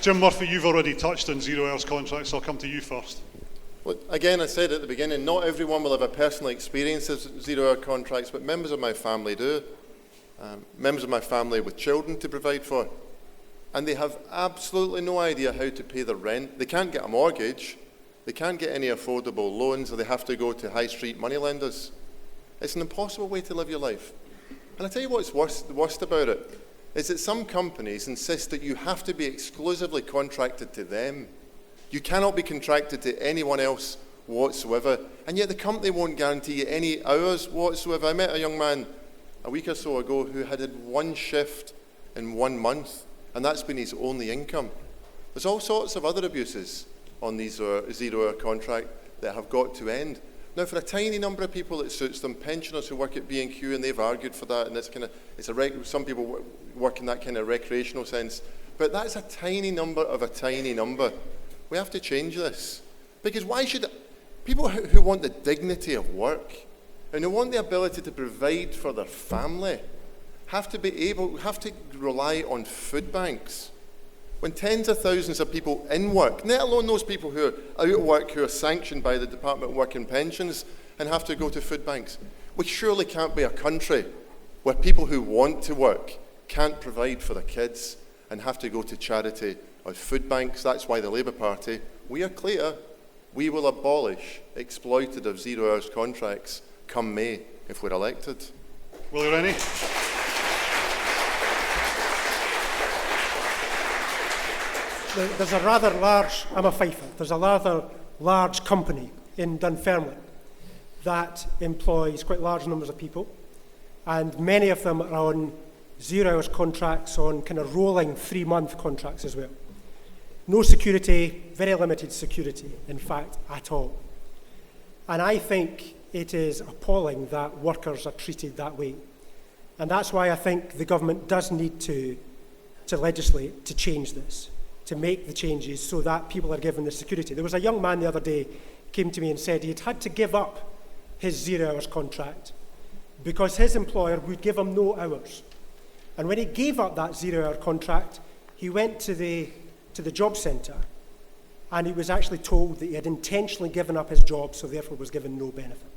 Jim Murphy, you've already touched on 0 hours contracts, so I'll come to you first. Well, again, I said at the beginning, not everyone will have a personal experience of 0 hour contracts, but members of my family do. Members of my family with children to provide for. And they have absolutely no idea how to pay their rent. They can't get a mortgage. They can't get any affordable loans, or they have to go to high street moneylenders. It's an impossible way to live your life. And I tell you what's the worst about it, is that some companies insist that you have to be exclusively contracted to them. You cannot be contracted to anyone else whatsoever, and yet the company won't guarantee you any hours whatsoever. I met a young man a week or so ago who had 1 shift in 1 month, and that's been his only income. There's all sorts of other abuses on these 0 hour contract that have got to end. Now, for a tiny number of people it suits them, pensioners who work at B&Q, and they've argued for that, and some people work in that kind of recreational sense, but that's a tiny number of a tiny number. We have to change this, because why should people who want the dignity of work and who want the ability to provide for their family, have to rely on food banks. When tens of thousands of people in work, let alone those people who are out of work, who are sanctioned by the Department of Work and Pensions and have to go to food banks, we surely can't be a country where people who want to work can't provide for their kids and have to go to charity or food banks. That's why the Labour Party, we are clear, we will abolish exploitative 0 hours contracts come May if we're elected. Willie, Rennie. There's a rather large, I'm a Fifer, there's a rather large company in Dunfermline that employs quite large numbers of people, and many of them are on 0 hours contracts, on kind of rolling 3-month contracts as well. No security, very limited security, in fact, at all. And I think it is appalling that workers are treated that way. And that's why I think the government does need to legislate to change this, to make the changes so that people are given the security. There was a young man the other day came to me and said he had to give up his 0 hours contract because his employer would give him no hours. And when he gave up that 0 hour contract, he went to the job centre and he was actually told that he had intentionally given up his job, so therefore was given no benefit.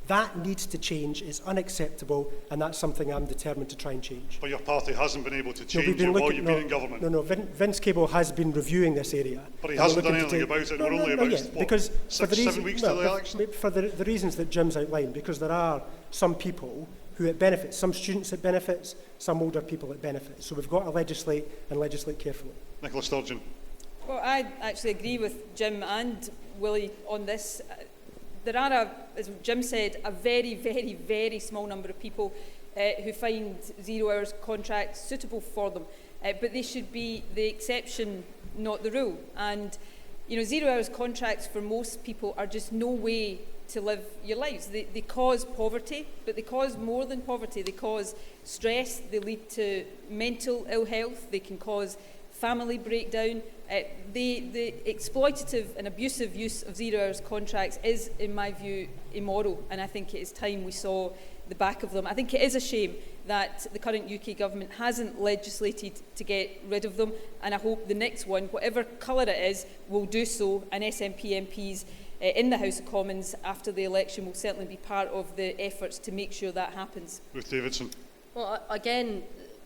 That needs to change. It's unacceptable, and that's something I'm determined to try and change. But your party hasn't been able to change it while you've been in government. No, Vince Cable has been reviewing this area. But he hasn't done anything about it. We're only about, because what, 7 weeks to the election? For the reasons that Jim's outlined, because there are some people who it benefits, some students it benefits, some older people it benefits. So we've got to legislate and legislate carefully. Nicola Sturgeon. Well, I actually agree with Jim and Willie on this. There are, as Jim said, a very, very, very small number of people who find 0 hours contracts suitable for them. But they should be the exception, not the rule. And, 0 hours contracts for most people are just no way to live your lives. They cause poverty, but they cause more than poverty. They cause stress, they lead to mental ill health, they can cause family breakdown. The exploitative and abusive use of 0 hours contracts is, in my view, immoral, and I think it is time we saw the back of them. I think it is a shame that the current UK government hasn't legislated to get rid of them, and I hope the next one, whatever colour it is, will do so, and SNP MPs in the House of Commons after the election will certainly be part of the efforts to make sure that happens. Ruth Davidson. Well, again,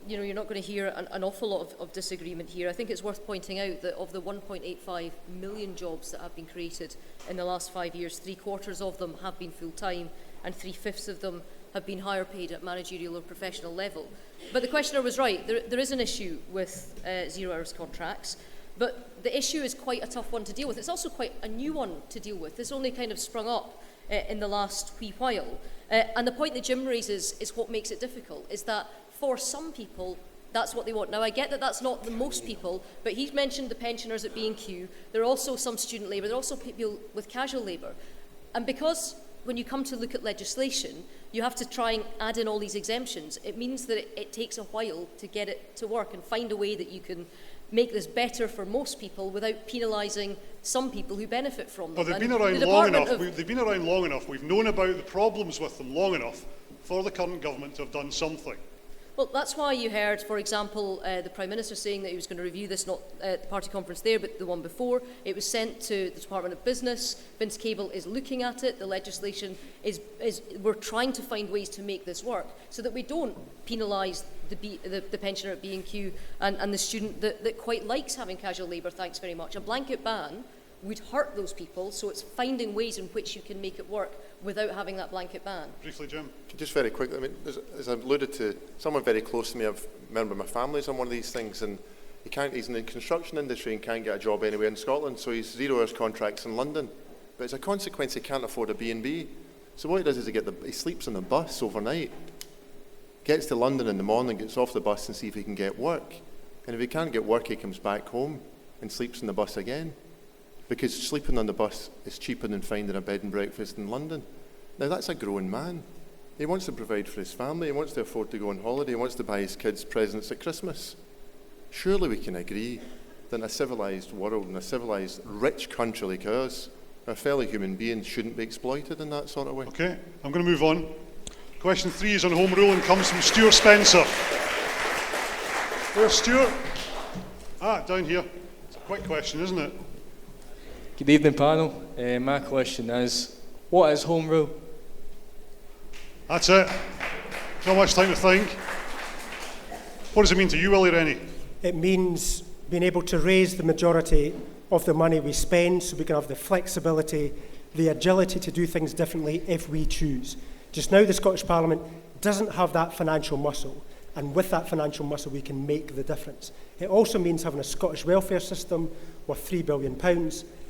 you're not going to hear an awful lot of disagreement here. I think it's worth pointing out that of the 1.85 million jobs that have been created in the last 5 years, 3/4 of them have been full-time and 3/5 of them have been higher paid at managerial or professional level. But the questioner was right. There is an issue with 0 hours contracts, but the issue is quite a tough one to deal with. It's also quite a new one to deal with. It's only kind of sprung up in the last wee while. And the point that Jim raises is what makes it difficult, is that for some people, that's what they want. Now, I get that that's not the most people, but he's mentioned the pensioners at B&Q. There are also some student labour. There are also people with casual labour. And because when you come to look at legislation, you have to try and add in all these exemptions, it means that it takes a while to get it to work and find a way that you can make this better for most people without penalising some people who benefit from them. Well, they've been around long enough. They've been around long enough. We've known about the problems with them long enough for the current government to have done something. Well, that's why you heard, for example, the Prime Minister saying that he was going to review this, not at the party conference there, but the one before. It was sent to the Department of Business. Vince Cable is looking at it. The legislation is we're trying to find ways to make this work so that we don't penalise the pensioner at B&Q and the student that quite likes having casual labour, thanks very much. A blanket ban would hurt those people, so it's finding ways in which you can make it work without having that blanket ban. Briefly, Jim. Just very quickly, I mean, as I've alluded to, someone very close to me, I've remember my family's on one of these things, and he's in the construction industry and can't get a job anywhere in Scotland, so he's 0 hours contracts in London. But as a consequence, he can't afford a B&B. So what he does is he sleeps on the bus overnight, gets to London in the morning, gets off the bus and see if he can get work. And if he can't get work, he comes back home and sleeps on the bus again. Because sleeping on the bus is cheaper than finding a bed and breakfast in London. Now, that's a grown man. He wants to provide for his family, he wants to afford to go on holiday, he wants to buy his kids presents at Christmas. Surely we can agree that in a civilised world, in a civilised, rich country like ours, our fellow human beings shouldn't be exploited in that sort of way. Okay, I'm going to move on. Question 3 is on home rule and comes from Stuart Spencer. Where's Stuart? Down here. It's a quick question, isn't it? Good evening, panel. My question is, what is home rule? That's it. Not much time to think. What does it mean to you, Willie, Rennie? It means being able to raise the majority of the money we spend so we can have the flexibility, the agility to do things differently if we choose. Just now, the Scottish Parliament doesn't have that financial muscle, and with that financial muscle, we can make the difference. It also means having a Scottish welfare system worth £3 billion,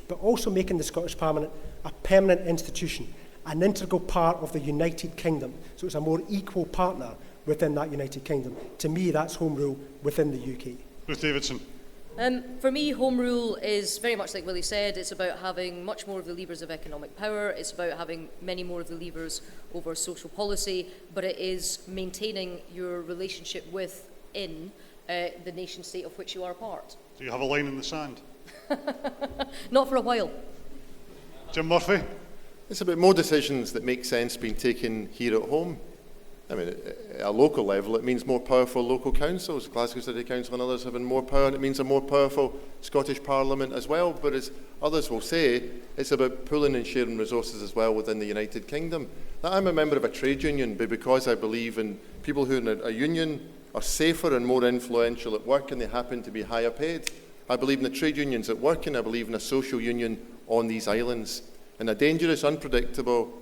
but also making the Scottish Parliament a permanent institution, an integral part of the United Kingdom, so it's a more equal partner within that United Kingdom. To me, that's home rule within the UK. Ruth Davidson. For me, home rule is very much like Willie said. It's about having much more of the levers of economic power. It's about having many more of the levers over social policy. But it is maintaining your relationship within the nation state of which you are a part. Do you have a line in the sand? Not for a while. Jim Murphy? It's about more decisions that make sense being taken here at home. I mean, at a local level, it means more powerful local councils. Glasgow City Council and others having more power, and it means a more powerful Scottish Parliament as well. But as others will say, it's about pooling and sharing resources as well within the United Kingdom. Now, I'm a member of a trade union, but because I believe in people who are in a union are safer and more influential at work, and they happen to be higher paid. I believe in the trade unions at work, and I believe in a social union on these islands. In a dangerous, unpredictable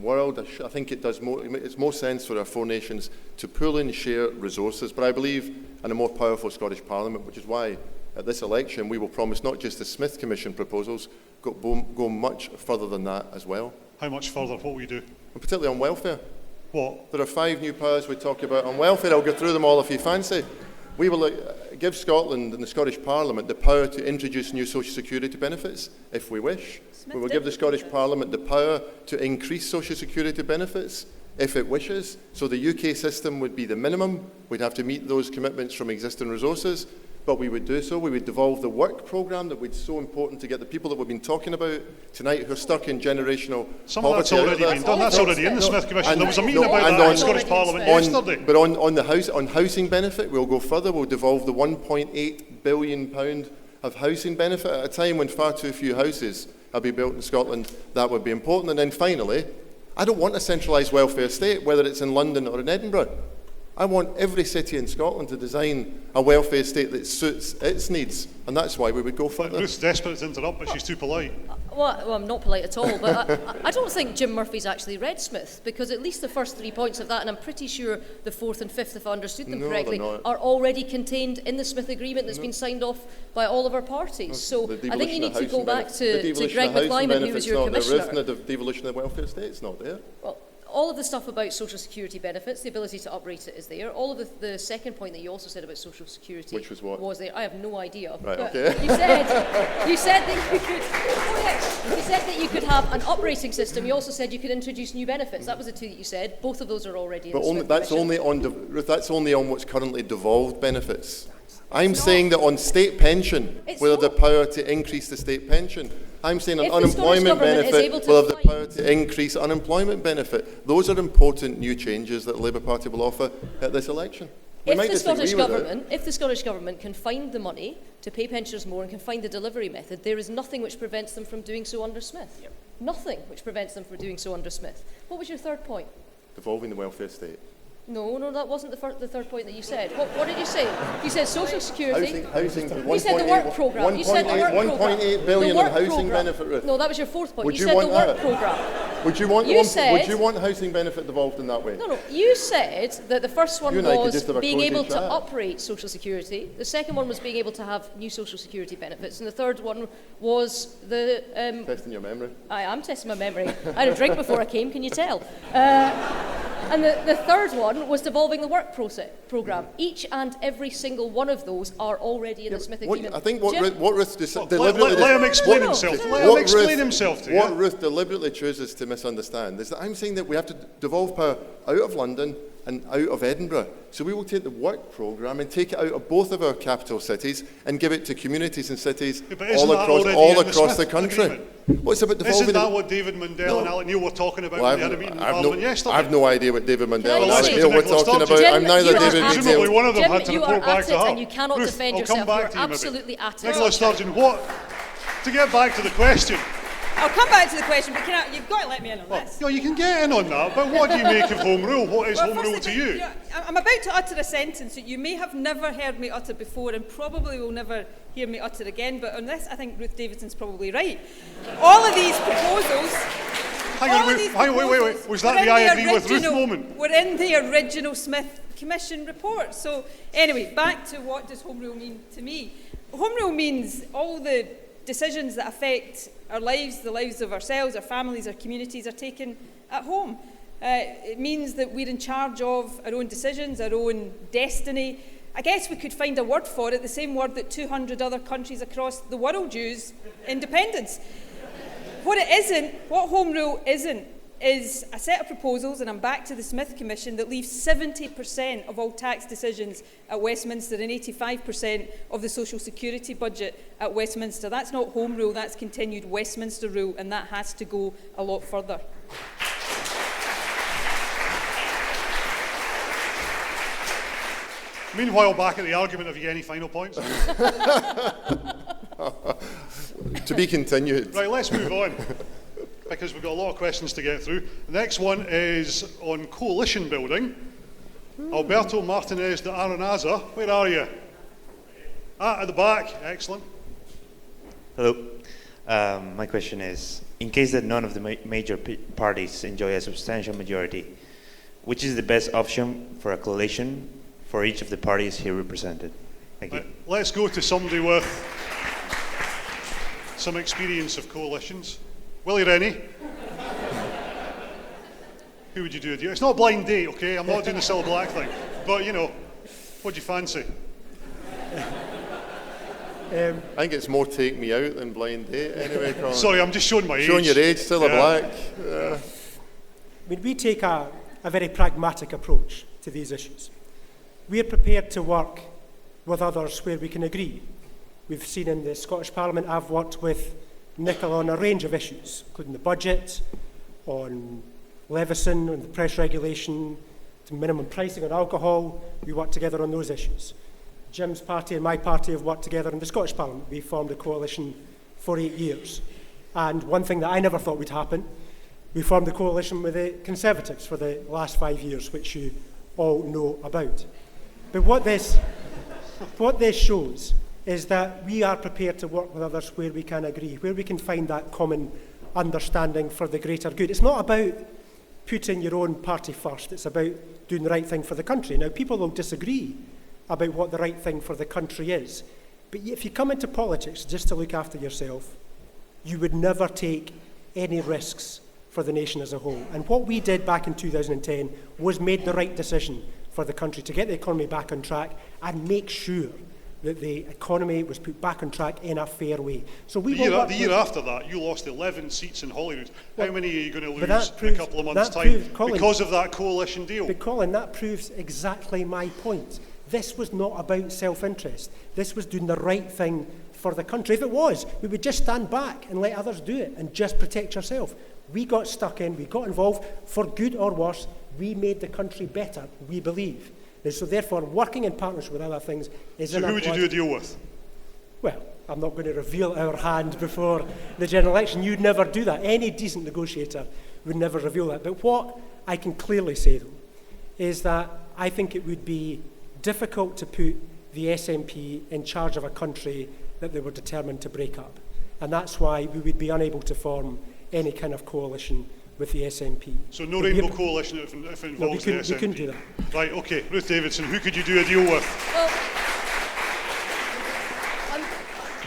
world, I think it's more sense for our four nations to pool and share resources. But I believe in a more powerful Scottish Parliament, which is why at this election we will promise not just the Smith Commission proposals, go much further than that as well. How much further? What will you do? And particularly on welfare. What? There are 5 new powers we talk about on welfare. I'll go through them all if you fancy. We will give Scotland and the Scottish Parliament the power to introduce new social security benefits if we wish. We will give the Scottish Parliament the power to increase social security benefits if it wishes. So the UK system would be the minimum. We'd have to meet those commitments from existing resources, but we would do so. We would devolve the work programme that was so important to get the people that we've been talking about tonight who are stuck in generational Some of that's poverty. already been done. That's already in the Smith Commission. There was a meeting about that in the Scottish Parliament yesterday. But on housing benefit, we'll go further. We'll devolve the £1.8 billion of housing benefit at a time when far too few houses have been built in Scotland. That would be important. And then finally, I don't want a centralised welfare state, whether it's in London or in Edinburgh. I want every city in Scotland to design a welfare state that suits its needs, and that's why we would go further. Ruth's desperate to interrupt, but she's too polite. Well, I'm not polite at all, but I don't think Jim Murphy's actually read Smith, because at least the first 3 points of that, and I'm pretty sure the 4th and 5th, if I understood them correctly, are already contained in the Smith Agreement that's been signed off by all of our parties. So I think you need to go back to Greg McClyman, who was your commissioner. The devolution of the welfare state's not there. Well, all of the stuff about social security benefits, the ability to uprate it is there. All of the second point that you also said about social security, which was what? Was there. I have no idea. Right, but okay. You said that you could. Oh yes, you said that you could have an uprating system. You also said you could introduce new benefits. That was the 2 that you said. Both of those are already. But in the that's only on Ruth. That's only on what's currently devolved benefits. I'm saying that on state pension, we'll have the power to increase the state pension. I'm saying an unemployment benefit will have the power to increase unemployment benefit. Those are important new changes that the Labour Party will offer at this election. If the Scottish Government can find the money to pay pensioners more and can find the delivery method, there is nothing which prevents them from doing so under Smith. Yep. Nothing which prevents them from doing so under Smith. What was your third point? Devolving the welfare state. No, that wasn't the third point that you said. What did you say? You said social security. Housing. You said the work programme. You said the work programme. 1.8 billion in housing benefit, Ruth. No, that was your fourth point. Would you said the work that? Programme. Would you want housing benefit devolved in that way? No. You said that the first one was being able to chat. operate social security. The second one was being able to have new social security benefits, and the third one was the. Testing your memory. I am testing my memory. I had a drink before I came. Can you tell? And the third one was devolving the work programme. Each and every single one of those are already in the Smith Agreement. I think what Ruth deliberately... Let him explain himself. Let him explain himself to you. What Ruth deliberately chooses to misunderstand is that I'm saying that we have to devolve power out of London and out of Edinburgh. So we will take the work programme and take it out of both of our capital cities and give it to communities and cities all across the country. What's about devolving? Isn't that what David Mundell and Alec Neil were talking about when they had a meeting in Parliament yesterday? I have no idea what David Mundell and Alec Neil were talking about. I'm neither David Mundell. Presumably one of them had to report back to her. And you cannot Ruth, defend I'll yourself. come back You're to you absolutely maybe. at it. Nicola Sturgeon, to get back to the question. I'll come back to the question, but you've got to let me in on this. No, you can get in on that, but what do you make of Home Rule? What is Home Rule to you? I'm about to utter a sentence that you may have never heard me utter before and probably will never hear me utter again, but on this I think Ruth Davidson's probably right. All of these proposals... Wait. Was that the I agree with Ruth moment? We're in the original Smith Commission report. So anyway, back to what does Home Rule mean to me. Home Rule means all the decisions that affect our lives, the lives of ourselves, our families, our communities are taken at home. It means that we're in charge of our own decisions, our own destiny. I guess we could find a word for it, the same word that 200 other countries across the world use, independence. What Home Rule isn't, is a set of proposals, and I'm back to the Smith Commission, that leaves 70% of all tax decisions at Westminster and 85% of the social security budget at Westminster. That's not Home Rule, that's continued Westminster rule, and that has to go a lot further. Meanwhile, back at the argument, have you got any final points? To be continued. Right, let's move on, because we've got a lot of questions to get through. The next one is on coalition building. Alberto Martinez de Arenaza, where are you? At the back, excellent. Hello. My question is, in case that none of the major parties enjoy a substantial majority, which is the best option for a coalition for each of the parties here represented? Thank you. Let's go to somebody with some experience of coalitions. Willie, Rennie. Who would you do? It's not a blind date, okay? I'm not doing the Cilla Black thing. But, what do you fancy? I think it's more take me out than blind date anyway, Colin. Sorry, I'm just showing my age. Showing your age, Cilla Black. We take a very pragmatic approach to these issues. We are prepared to work with others where we can agree. We've seen in the Scottish Parliament, I've worked with Nicola on a range of issues, including the budget, on Leveson, on the press regulation, to minimum pricing on alcohol. We worked together on those issues. Jim's party and my party have worked together in the Scottish Parliament. We formed a coalition for 8 years. And one thing that I never thought would happen, we formed a coalition with the Conservatives for the last 5 years, which you all know about. But what this shows is that we are prepared to work with others where we can agree, where we can find that common understanding for the greater good. It's not about putting your own party first, it's about doing the right thing for the country. Now, people will disagree about what the right thing for the country is, but if you come into politics just to look after yourself, you would never take any risks for the nation as a whole. And what we did back in 2010 was made the right decision for the country to get the economy back on track and make sure that the economy was put back on track in a fair way. So the year after that, you lost 11 seats in Holyrood. How many are you going to lose in a couple of months' time because of that coalition deal? But Colin, that proves exactly my point. This was not about self-interest. This was doing the right thing for the country. If it was, we would just stand back and let others do it and just protect yourself. We got stuck in, we got involved, for good or worse. We made the country better, we believe. And so therefore, working in partnership with other things is... So who would you do a deal with? Well, I'm not going to reveal our hand before the general election. You'd never do that. Any decent negotiator would never reveal that. But what I can clearly say, though, is that I think it would be difficult to put the SNP in charge of a country that they were determined to break up. And that's why we would be unable to form any kind of coalition with the SNP. So no rainbow coalition if it involves the SNP? We couldn't do that. Right, okay. Ruth Davidson, who could you do a deal with? Well,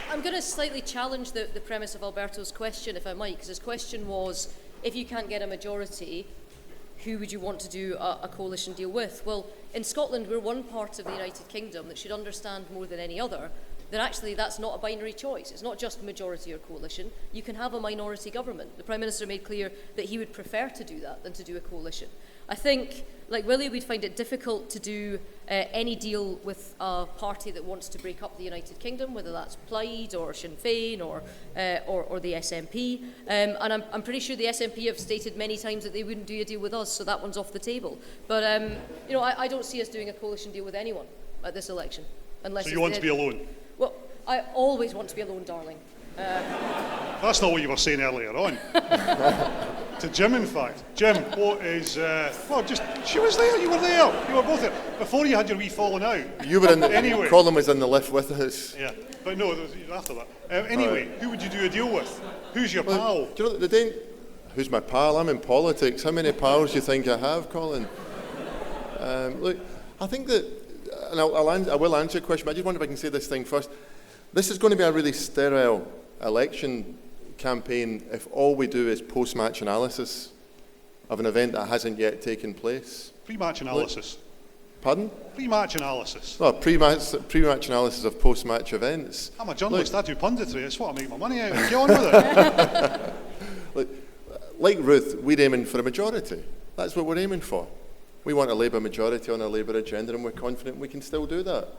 I'm going to slightly challenge the premise of Alberto's question, if I might, because his question was, if you can't get a majority, who would you want to do a coalition deal with? Well, in Scotland, we're one part of the United Kingdom that should understand more than any other that actually that's not a binary choice. It's not just majority or coalition. You can have a minority government. The Prime Minister made clear that he would prefer to do that than to do a coalition. I think, like Willie, we'd find it difficult to do any deal with a party that wants to break up the United Kingdom, whether that's Plaid or Sinn Féin or the SNP. And I'm pretty sure the SNP have stated many times that they wouldn't do a deal with us, so that one's off the table. But I don't see us doing a coalition deal with anyone at this election. Unless So you want to be alone? Well, I always want to be alone, darling. That's not what you were saying earlier on. To Jim, in fact. Jim, what is... she was there, you were there. You were both there. Before you had your wee falling out. You were in the... Anyway. Colin was in the lift with us. Yeah, but no, there was after that. Anyway, who would you do a deal with? Who's your pal? Do you know, who's my pal? I'm in politics. How many pals do you think I have, Colin? Look, I think that... And I will answer your question, but I just wonder if I can say this thing first. This is going to be a really sterile election campaign if all we do is post-match analysis of an event that hasn't yet taken place. Pre-match analysis. Pardon? Pre-match analysis. Oh, pre-match analysis of post-match events. I'm a journalist, I do punditry, it's what I make my money out of. Get on with it. Like Ruth, we're aiming for a majority. That's what we're aiming for. We want a Labour majority on our Labour agenda, and we're confident we can still do that.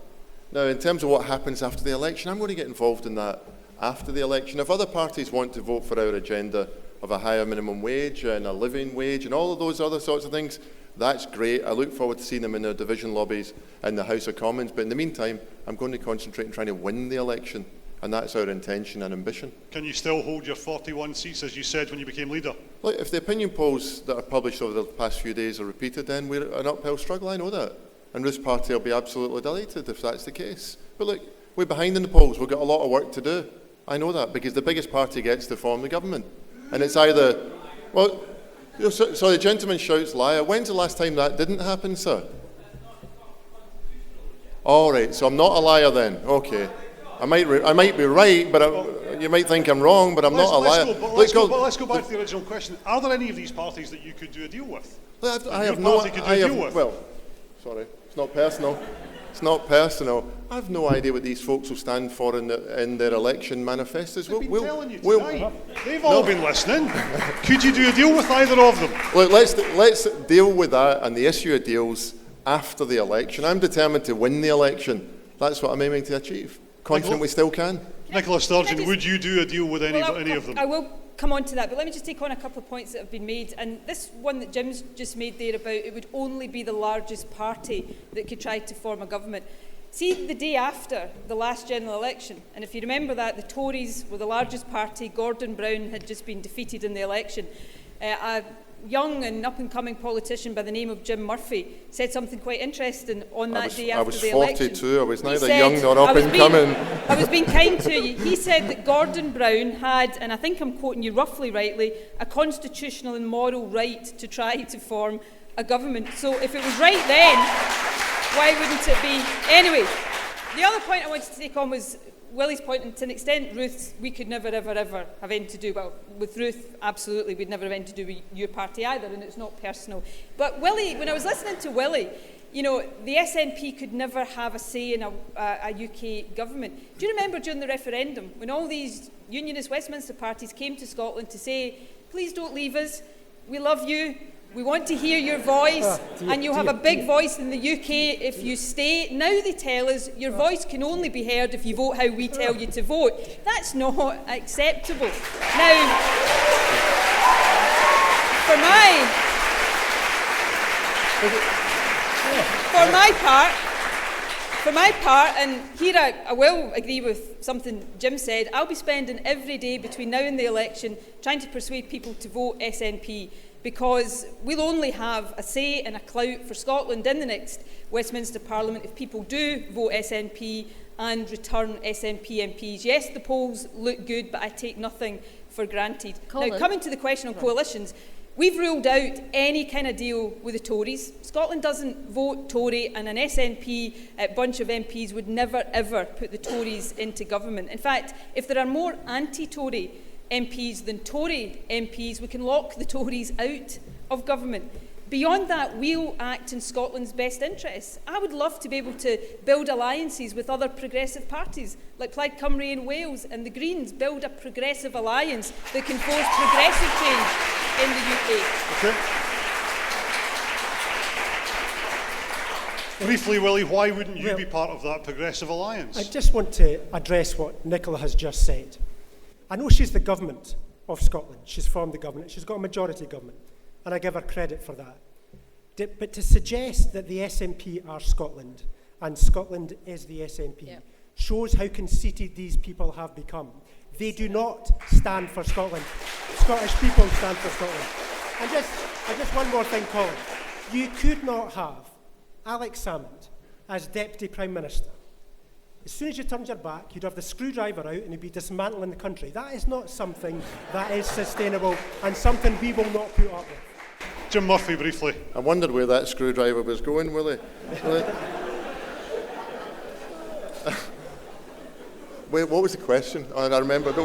Now, in terms of what happens after the election, I'm going to get involved in that after the election. If other parties want to vote for our agenda of a higher minimum wage and a living wage and all of those other sorts of things, that's great. I look forward to seeing them in their division lobbies in the House of Commons. But in the meantime, I'm going to concentrate on trying to win the election, and that's our intention and ambition. Can you still hold your 41 seats, as you said, when you became leader? Look, if the opinion polls that are published over the past few days are repeated, then we're an uphill struggle, I know that. And Ruth's party will be absolutely delighted if that's the case. But look, we're behind in the polls. We've got a lot of work to do. I know that, because the biggest party gets to form the government. And it's either... Well, so the gentleman shouts liar. When's the last time that didn't happen, sir? All right, so I'm not a liar then. Okay. I might be right, but you might think I'm wrong, but I'm not a liar. Let's go back to the original question. Are there any of these parties that you could do a deal with? I have no... Well, sorry, it's not personal. It's not personal. I have no idea what these folks will stand for in their election manifestos. They've been telling you tonight. They've all been listening. Could you do a deal with either of them? Look, let's deal with that and the issue of deals after the election. I'm determined to win the election. That's what I'm aiming to achieve. Confident we still can. Nicola Sturgeon, would you do a deal with any of them? I will come on to that, but let me just take on a couple of points that have been made. And this one that Jim's just made there about it would only be the largest party that could try to form a government. See, the day after the last general election, and if you remember that, the Tories were the largest party. Gordon Brown had just been defeated in the election. A young and up-and-coming politician by the name of Jim Murphy said something quite interesting on that day after the election. I was 42, I was neither young nor up-and-coming. I was being kind to you. He said that Gordon Brown had, and I think I'm quoting you roughly rightly, a constitutional and moral right to try to form a government. So if it was right then, why wouldn't it be? Anyway, the other point I wanted to take on was Willie's point, and to an extent, Ruth, we could never, ever, ever have anything to do. Well, with Ruth, absolutely, we'd never have anything to do with your party either, and it's not personal. But Willie, when I was listening to Willie, you know, the SNP could never have a say in a UK government. Do you remember during the referendum, when all these unionist Westminster parties came to Scotland to say, please don't leave us, we love you, we want to hear your voice, and you'll have a big voice in the UK if you stay. Now they tell us your voice can only be heard if you vote how we tell you to vote. That's not acceptable. Now, for my part, and here I will agree with something Jim said, I'll be spending every day between now and the election trying to persuade people to vote SNP, because we'll only have a say and a clout for Scotland in the next Westminster Parliament if people do vote SNP and return SNP MPs. Yes, the polls look good, but I take nothing for granted. Colin. Now, coming to the question on coalitions, we've ruled out any kind of deal with the Tories. Scotland doesn't vote Tory, and an SNP bunch of MPs would never, ever put the Tories into government. In fact, if there are more anti-Tory MPs than Tory MPs, we can lock the Tories out of government. Beyond that, we'll act in Scotland's best interests. I would love to be able to build alliances with other progressive parties, like Plaid Cymru in Wales and the Greens, build a progressive alliance that can force progressive change in the UK. Okay. Briefly, Willie, why wouldn't you be part of that progressive alliance? I just want to address what Nicola has just said. I know she's the government of Scotland. She's formed the government. She's got a majority government, and I give her credit for that. But to suggest that the SNP are Scotland and Scotland is the SNP shows how conceited these people have become. They do not stand for Scotland. Scottish people stand for Scotland. And just one more thing, Colin. You could not have Alex Salmond as Deputy Prime Minister. As soon as you turned your back, you'd have the screwdriver out and you'd be dismantling the country. That is not something that is sustainable and something we will not put up with. Jim Murphy, briefly. I wondered where that screwdriver was going, Willie. Wait, what was the question? Oh, I remember. The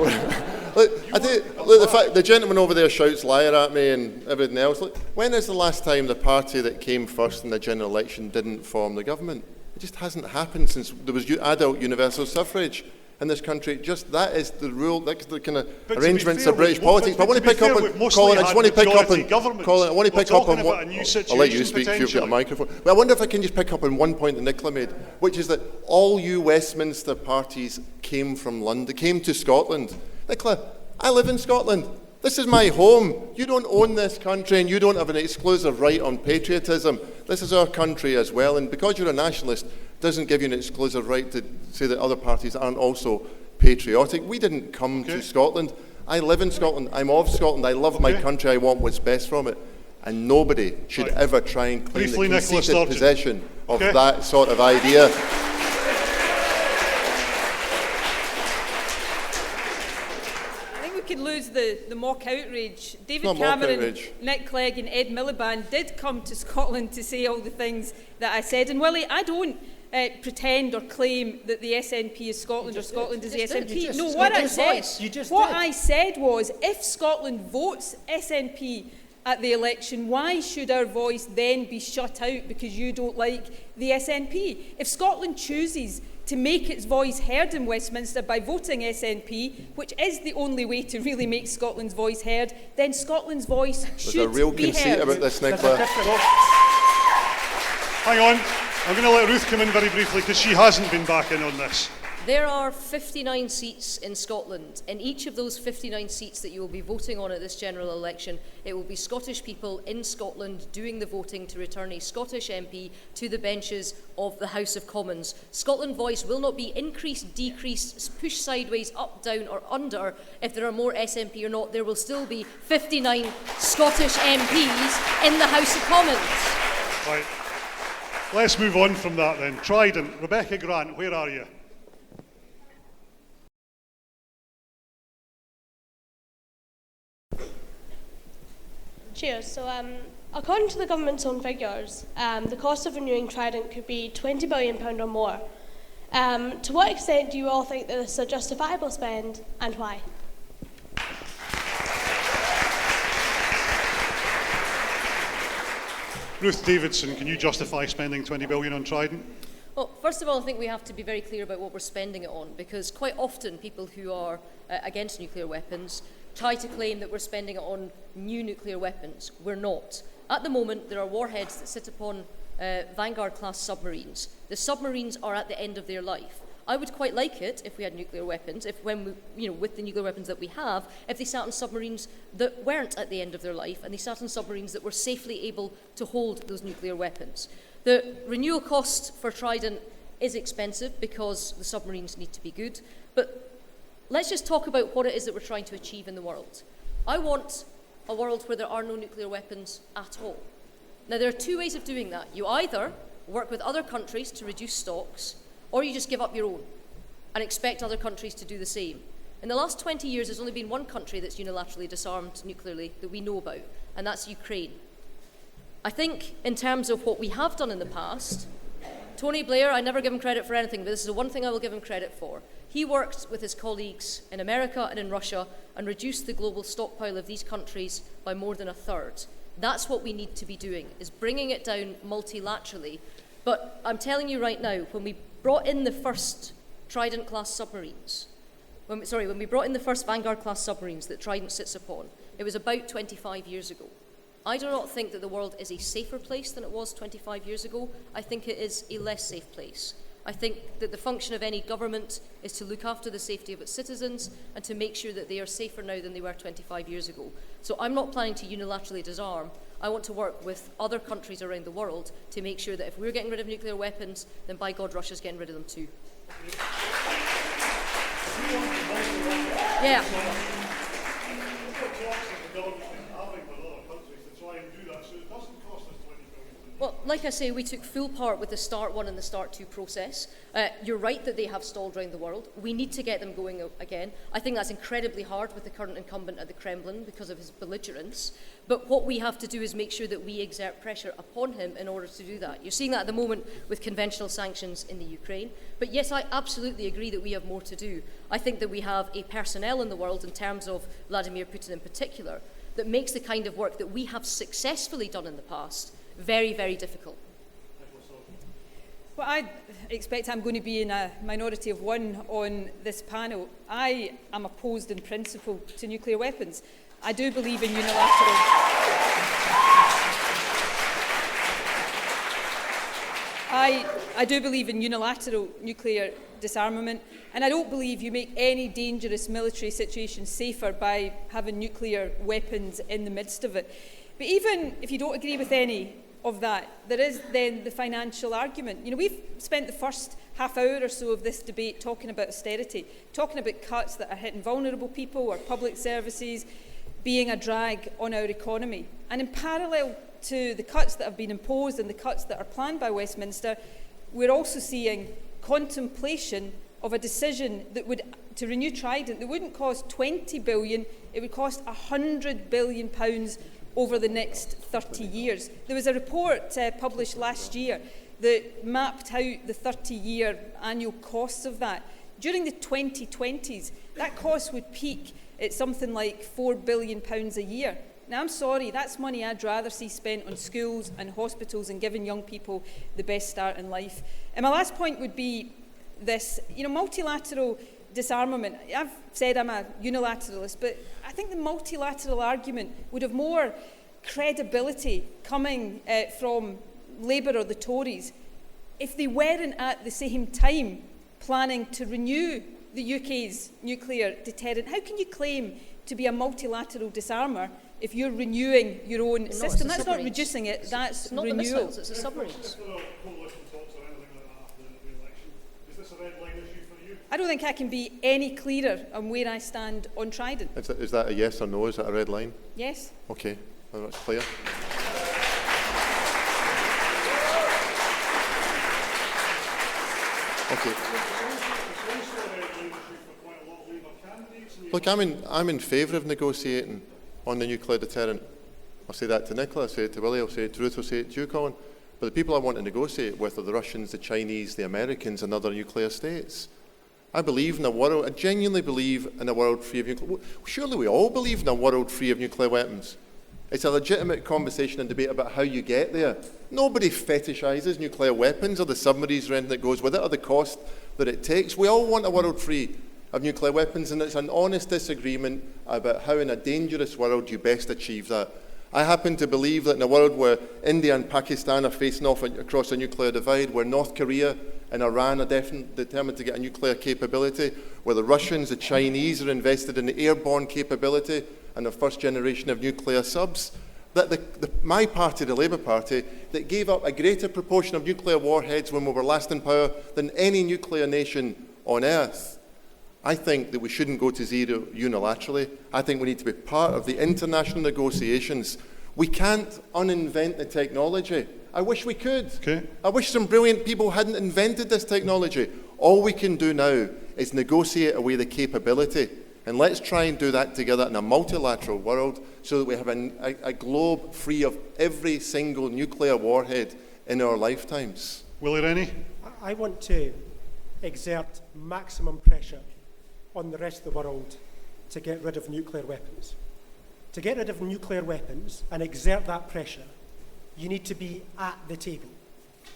gentleman over there shouts liar at me and everything else. Look, when is the last time the party that came first in the general election didn't form the government? It just hasn't happened since there was adult universal suffrage in this country. Just that is the rule. That's the kind of arrangements of British politics. But I want to pick up on Colin. I just want to pick up on Colin. I want to pick up on what. I'll let you speak if you've got a microphone. But I wonder if I can just pick up on one point that Nicola made, which is that all you Westminster parties came from London, came to Scotland. Nicola, I live in Scotland. This is my home. You don't own this country and you don't have an exclusive right on patriotism. This is our country as well, and because you're a nationalist doesn't give you an exclusive right to say that other parties aren't also patriotic. We didn't come to Scotland. I live in Scotland. I'm of Scotland. I love my country. I want what's best from it. And nobody should ever try and claim the conceited possession of that sort of idea. Could lose the mock outrage. David Cameron, Nick Clegg and Ed Miliband did come to Scotland to say all the things that I said. And Willie, I don't pretend or claim that the SNP is Scotland or Scotland is the SNP. No, what I said was, if Scotland votes SNP at the election, why should our voice then be shut out because you don't like the SNP? If Scotland chooses to make its voice heard in Westminster by voting SNP, which is the only way to really make Scotland's voice heard, then Scotland's voice should be heard. There's a real conceit about this, Nicola. Hang on. I'm going to let Ruth come in very briefly because she hasn't been back in on this. There are 59 seats in Scotland. In each of those 59 seats that you will be voting on at this general election, it will be Scottish people in Scotland doing the voting to return a Scottish MP to the benches of the House of Commons. Scotland Voice will not be increased, decreased, pushed sideways, up, down or under if there are more SNP or not. There will still be 59 Scottish MPs in the House of Commons. Right. Let's move on from that then. Trident, Rebecca Grant, where are you? Cheers. So, according to the government's own figures, the cost of renewing Trident could be £20 billion or more. To what extent do you all think that this is a justifiable spend, and why? Ruth Davidson, can you justify spending £20 billion on Trident? Well, first of all, I think we have to be very clear about what we're spending it on, because quite often people who are against nuclear weapons try to claim that we're spending it on new nuclear weapons. We're not. At the moment, there are warheads that sit upon Vanguard-class submarines. The submarines are at the end of their life. I would quite like it if we had nuclear weapons, with the nuclear weapons that we have, if they sat on submarines that weren't at the end of their life, and they sat on submarines that were safely able to hold those nuclear weapons. The renewal cost for Trident is expensive because the submarines need to be good, but let's just talk about what it is that we're trying to achieve in the world. I want a world where there are no nuclear weapons at all. Now, there are two ways of doing that. You either work with other countries to reduce stocks, or you just give up your own and expect other countries to do the same. In the last 20 years, there's only been one country that's unilaterally disarmed nuclearly that we know about, and that's Ukraine. I think in terms of what we have done in the past, Tony Blair, I never give him credit for anything, but this is the one thing I will give him credit for. He worked with his colleagues in America and in Russia and reduced the global stockpile of these countries by more than a third. That's what we need to be doing, is bringing it down multilaterally. But I'm telling you right now, when we brought in the first Trident-class submarines, when we brought in the first Vanguard-class submarines that Trident sits upon, it was about 25 years ago. I do not think that the world is a safer place than it was 25 years ago. I think it is a less safe place. I think that the function of any government is to look after the safety of its citizens and to make sure that they are safer now than they were 25 years ago. So I'm not planning to unilaterally disarm. I want to work with other countries around the world to make sure that if we're getting rid of nuclear weapons, then by God, Russia's getting rid of them too. Yeah. Well, like I say, we took full part with the START 1 and the START 2 process. You're right that they have stalled around the world. We need to get them going again. I think that's incredibly hard with the current incumbent at the Kremlin because of his belligerence. But what we have to do is make sure that we exert pressure upon him in order to do that. You're seeing that at the moment with conventional sanctions in the Ukraine. But yes, I absolutely agree that we have more to do. I think that we have a personnel in the world, in terms of Vladimir Putin in particular, that makes the kind of work that we have successfully done in the past very, very difficult. Well, I expect I'm going to be in a minority of one on this panel. I am opposed in principle to nuclear weapons. I do believe in unilateral... I do believe in unilateral nuclear disarmament, and I don't believe you make any dangerous military situation safer by having nuclear weapons in the midst of it. But even if you don't agree with any of that, there is then the financial argument. You know, we've spent the first half hour or so of this debate talking about austerity, talking about cuts that are hitting vulnerable people or public services, being a drag on our economy. And in parallel to the cuts that have been imposed and the cuts that are planned by Westminster, we're also seeing contemplation of a decision that would, to renew Trident, that wouldn't cost 20 billion, it would cost £100 billion over the next 30 years. There was a report published last year that mapped out the 30-year annual costs of that. During the 2020s, that cost would peak at something like £4 billion a year. Now, I'm sorry, that's money I'd rather see spent on schools and hospitals and giving young people the best start in life. And my last point would be this, multilateral disarmament. I've said I'm a unilateralist, but I think the multilateral argument would have more credibility coming from Labour or the Tories if they weren't at the same time planning to renew the UK's nuclear deterrent. How can you claim to be a multilateral disarmer if you're renewing your own system? That's not reducing it, that's renewal. Not the missiles, it's the submarines. I don't think I can be any clearer on where I stand on Trident. Is that a yes or no? Is that a red line? Yes. Okay, well, that's clear. Okay. Look, I'm in favour of negotiating on the nuclear deterrent. I'll say that to Nicola, I'll say it to Willie, I'll say it to Ruth, I'll say it to you, Colin. But the people I want to negotiate with are the Russians, the Chinese, the Americans and other nuclear states. I believe in a world, I genuinely believe in a world free of nuclear... Surely we all believe in a world free of nuclear weapons. It's a legitimate conversation and debate about how you get there. Nobody fetishises nuclear weapons or the submarines or anything that goes with it or the cost that it takes. We all want a world free of nuclear weapons, and it's an honest disagreement about how in a dangerous world you best achieve that. I happen to believe that in a world where India and Pakistan are facing off across a nuclear divide, where North Korea and Iran are determined to get a nuclear capability, where the Russians, the Chinese are invested in the airborne capability and the first generation of nuclear subs, that my party, the Labour Party, that gave up a greater proportion of nuclear warheads when we were last in power than any nuclear nation on earth, I think that we shouldn't go to zero unilaterally. I think we need to be part of the international negotiations. We can't uninvent the technology. I wish we could. Okay. I wish some brilliant people hadn't invented this technology. All we can do now is negotiate away the capability. And let's try and do that together in a multilateral world so that we have a globe free of every single nuclear warhead in our lifetimes. Willie, Rennie? I want to exert maximum pressure on the rest of the world to get rid of nuclear weapons. To get rid of nuclear weapons and exert that pressure, you need to be at the table.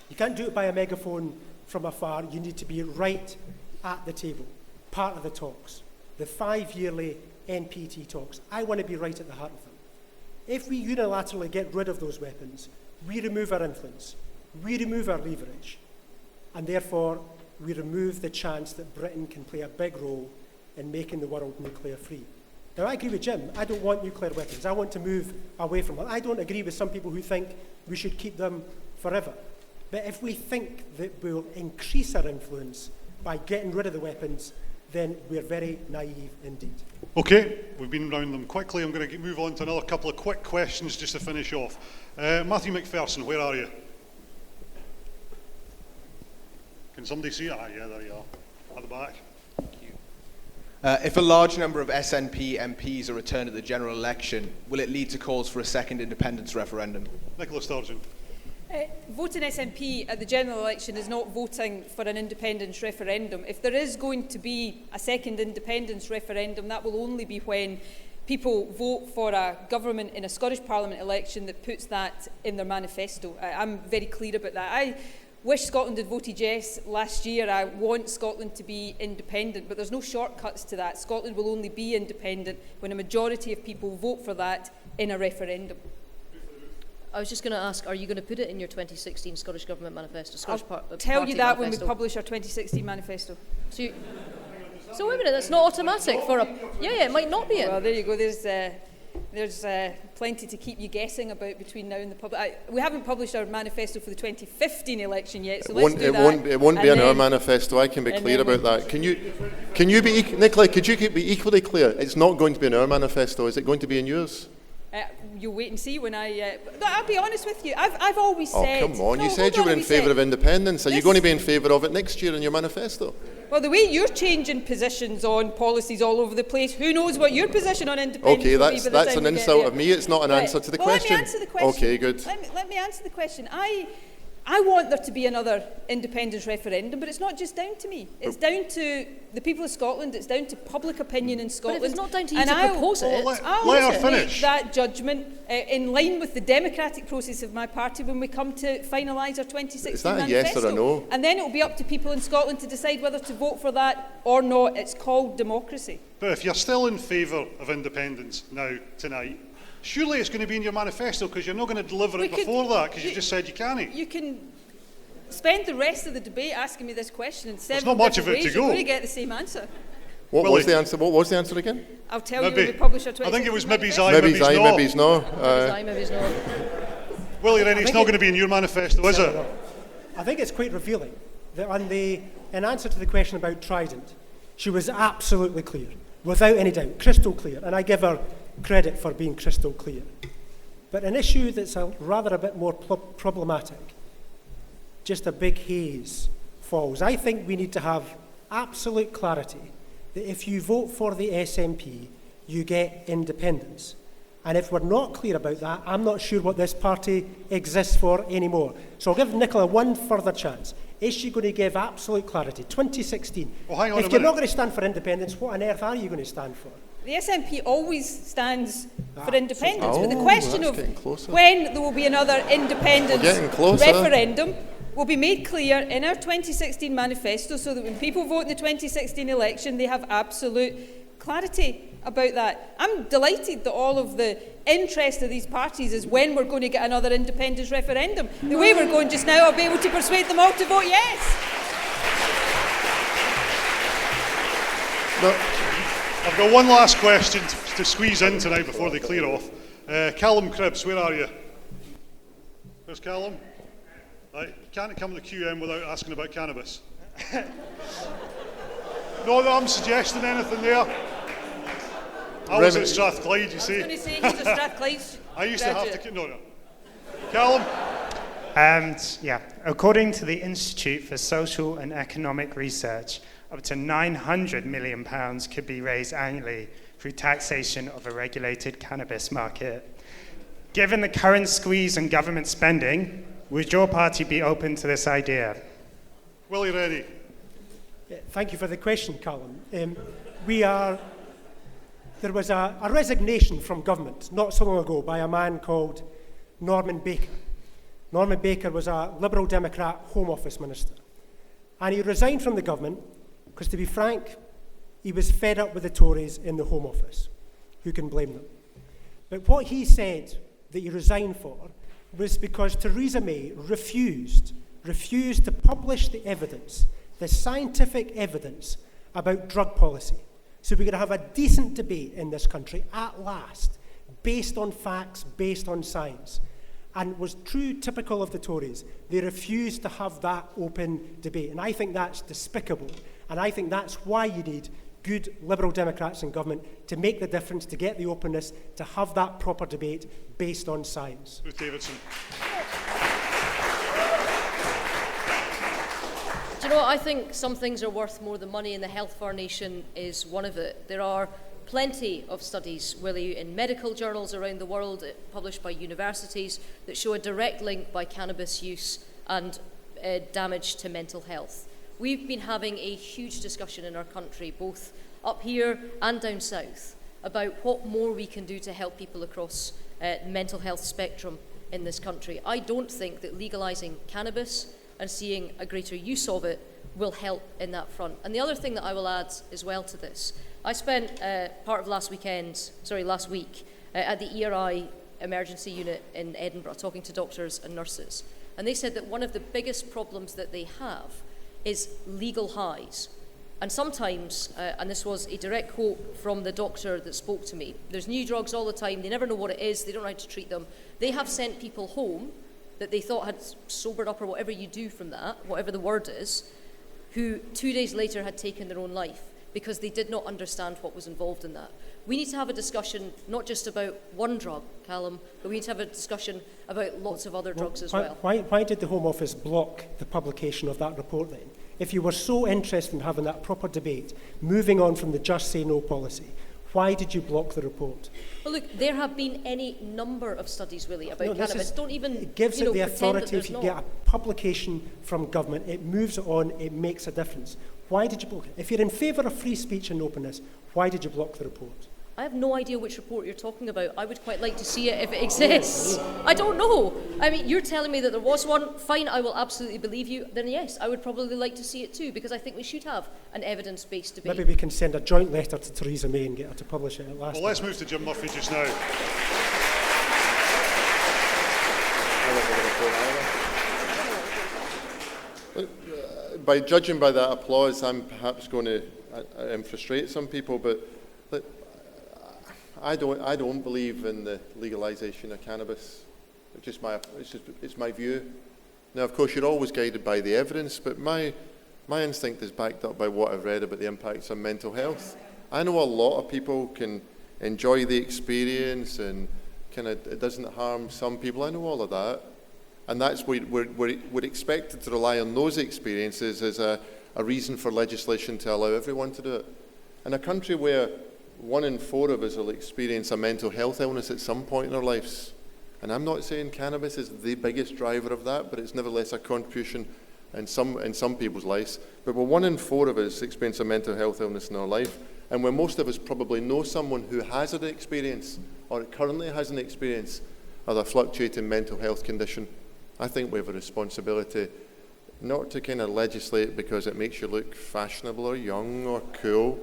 You can't do it by a megaphone from afar. You need to be right at the table, part of the talks, the 5-yearly NPT talks. I want to be right at the heart of them. If we unilaterally get rid of those weapons, we remove our influence, we remove our leverage, and therefore we remove the chance that Britain can play a big role in making the world nuclear free. Now, I agree with Jim. I don't want nuclear weapons. I want to move away from them. I don't agree with some people who think we should keep them forever. But if we think that we'll increase our influence by getting rid of the weapons, then we're very naive indeed. Okay, we've been round them quickly. I'm going to move on to another couple of quick questions just to finish off. Matthew McPherson, where are you? Can somebody see? Ah, yeah, there you are. At the back. If a large number of SNP MPs are returned at the general election, will it lead to calls for a second independence referendum? Nicola Sturgeon. Voting SNP at the general election is not voting for an independence referendum. If there is going to be a second independence referendum, that will only be when people vote for a government in a Scottish Parliament election that puts that in their manifesto. I'm very clear about that. I wish Scotland had voted yes last year. I want Scotland to be independent, but there's no shortcuts to that. Scotland will only be independent when a majority of people vote for that in a referendum. I was just going to ask, are you going to put it in your 2016 Scottish Government Manifesto? I'll tell you that when we publish our 2016 manifesto. So wait a minute, that's not automatic for a... Yeah, it might not be in. Well, there you go. There's plenty to keep you guessing about between now and the public. We haven't published our manifesto for the 2015 election yet, so let's do that. It won't be in our manifesto. I can be clear about that. Can you be, Nicola? Could you be equally clear? It's not going to be in our manifesto. Is it going to be in yours? You'll wait and see when I'll be honest with you. I've always said... Oh, come on. You said you were in favour of independence. Are you going to be in favour of it next year in your manifesto? Well, the way you're changing positions on policies all over the place, who knows what your position on independence will be by the time that's an we get insult there. of me. It's not an answer to the question. Let me answer the question. Okay, good. Let me answer the question. I want there to be another independence referendum, but it's not just down to me. It's down to the people of Scotland. It's down to public opinion in Scotland. But if it's not down to you to propose it, I'll make that judgment in line with the democratic process of my party when we come to finalise our 2016 Is that a manifesto. yes or a no? And then it will be up to people in Scotland to decide whether to vote for that or not. It's called democracy. But if you're still in favour of independence now, tonight, surely it's going to be in your manifesto because you're not going to deliver it before that because you just said you can't. You can spend the rest of the debate asking me this question in seven not much of it to ways. go. You're going to get the same answer. What was the answer? What was the answer again? I'll tell you when we publish our 2016 I think it was maybe's manifesto. aye, maybe's no. Maybe's no. Maybe's aye, maybe's no. Willie, Rennie, it's not going to be in your manifesto, is it? I think it's quite revealing that in answer to the question about Trident, she was absolutely clear, without any doubt, crystal clear, and I give her credit for being crystal clear. But an issue that's rather a bit more problematic, just a big haze falls. I think we need to have absolute clarity that if you vote for the SNP, you get independence. And if we're not clear about that, I'm not sure what this party exists for anymore. So I'll give Nicola one further chance. Is she going to give absolute clarity? 2016. Well, hang on if you're not going to stand for independence, what on earth are you going to stand for? The SNP always stands for independence, but the question of when there will be another independence referendum will be made clear in our 2016 manifesto so that when people vote in the 2016 election, they have absolute clarity about that. I'm delighted that all of the interest of these parties is when we're going to get another independence referendum. The way we're going just now, I'll be able to persuade them all to vote yes. No. I've got one last question to squeeze in tonight before they clear off. Callum Cribbs, where are you? Where's Callum? Right, you can't come to the QM without asking about cannabis. Not that I'm suggesting anything there. I was at Strathclyde, you see. I was going to say, he's a Strathclyde I used to have to... No. Callum? According to the Institute for Social and Economic Research, up to £900 million could be raised annually through taxation of a regulated cannabis market. Given the current squeeze on government spending, would your party be open to this idea? Willie, Rennie. Thank you for the question, Callum. There was a resignation from government not so long ago by a man called Norman Baker. Norman Baker was a Liberal Democrat Home Office Minister. And he resigned from the government because, to be frank, he was fed up with the Tories in the Home Office. Who can blame them? But what he said that he resigned for was because Theresa May refused to publish the evidence, the scientific evidence about drug policy. So we're going to have a decent debate in this country at last, based on facts, based on science. And was typical of the Tories. They refused to have that open debate. And I think that's despicable. And I think that's why you need good Liberal Democrats in government to make the difference, to get the openness, to have that proper debate based on science. Ruth Davidson. Do you know what? I think some things are worth more than money, and the health of our nation is one of it. There are plenty of studies, Willie, in medical journals around the world, published by universities, that show a direct link by cannabis use and damage to mental health. We've been having a huge discussion in our country, both up here and down south, about what more we can do to help people across the mental health spectrum in this country. I don't think that legalising cannabis and seeing a greater use of it will help in that front. And the other thing that I will add as well to this, I spent part of last week at the ERI emergency unit in Edinburgh talking to doctors and nurses. And they said that one of the biggest problems that they have is legal highs. And sometimes, and this was a direct quote from the doctor that spoke to me, there's new drugs all the time, they never know what it is, they don't know how to treat them. They have sent people home that they thought had sobered up, or whatever you do from that, whatever the word is, who 2 days later had taken their own life because they did not understand what was involved in that. We need to have a discussion not just about one drug, Callum, but we need to have a discussion about lots of other drugs as well. Why did the Home Office block the publication of that report then? If you were so interested in having that proper debate, moving on from the just say no policy, why did you block the report? Well, look, there have been any number of studies, Willie, about cannabis. Don't even, it gives it the authority. If you get a publication from government, it moves it on, it makes a difference. Why did you block it? If you're in favour of free speech and openness, why did you block the report? I have no idea which report you're talking about. I would quite like to see it if it exists. I don't know. I mean, you're telling me that there was one. Fine, I will absolutely believe you. Then yes, I would probably like to see it too, because I think we should have an evidence-based debate. Maybe we can send a joint letter to Theresa May and get her to publish it at last. Well, let's move to Jim Murphy just now. By judging by that applause, I'm perhaps going to frustrate some people, but I don't believe in the legalisation of cannabis. It's my view. Now, of course, you're always guided by the evidence, but my instinct is backed up by what I've read about the impacts on mental health. I know a lot of people can enjoy the experience and it doesn't harm some people. I know all of that. And that's we're expected to rely on those experiences as a reason for legislation to allow everyone to do it. In a country where 1 in 4 of us will experience a mental health illness at some point in our lives, and I'm not saying cannabis is the biggest driver of that, but it's nevertheless a contribution in some people's lives. But when 1 in 4 of us experience a mental health illness in our life, and when most of us probably know someone who has an experience or currently has an experience of a fluctuating mental health condition, I think we have a responsibility not to kind of legislate because it makes you look fashionable or young or cool,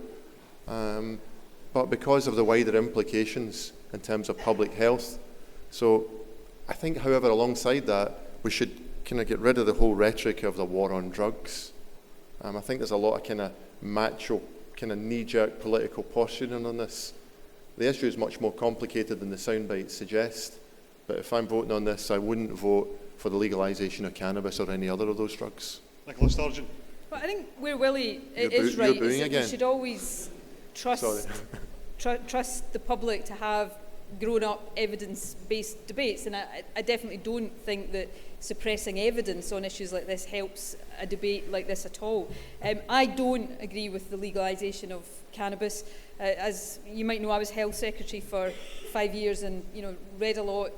but because of the wider implications in terms of public health. So I think, however, alongside that, we should kind of get rid of the whole rhetoric of the war on drugs. I think there's a lot of kind of macho, kind of knee-jerk political posturing on this. The issue is much more complicated than the soundbites suggest, but if I'm voting on this, I wouldn't vote for the legalisation of cannabis or any other of those drugs. Nicola Sturgeon. Well, I think where Willie is right is that again. we should always trust the public to have grown-up evidence-based debates, and I definitely don't think that suppressing evidence on issues like this helps a debate like this at all. I don't agree with the legalisation of cannabis. As you might know, I was health secretary for 5 years and read a lot,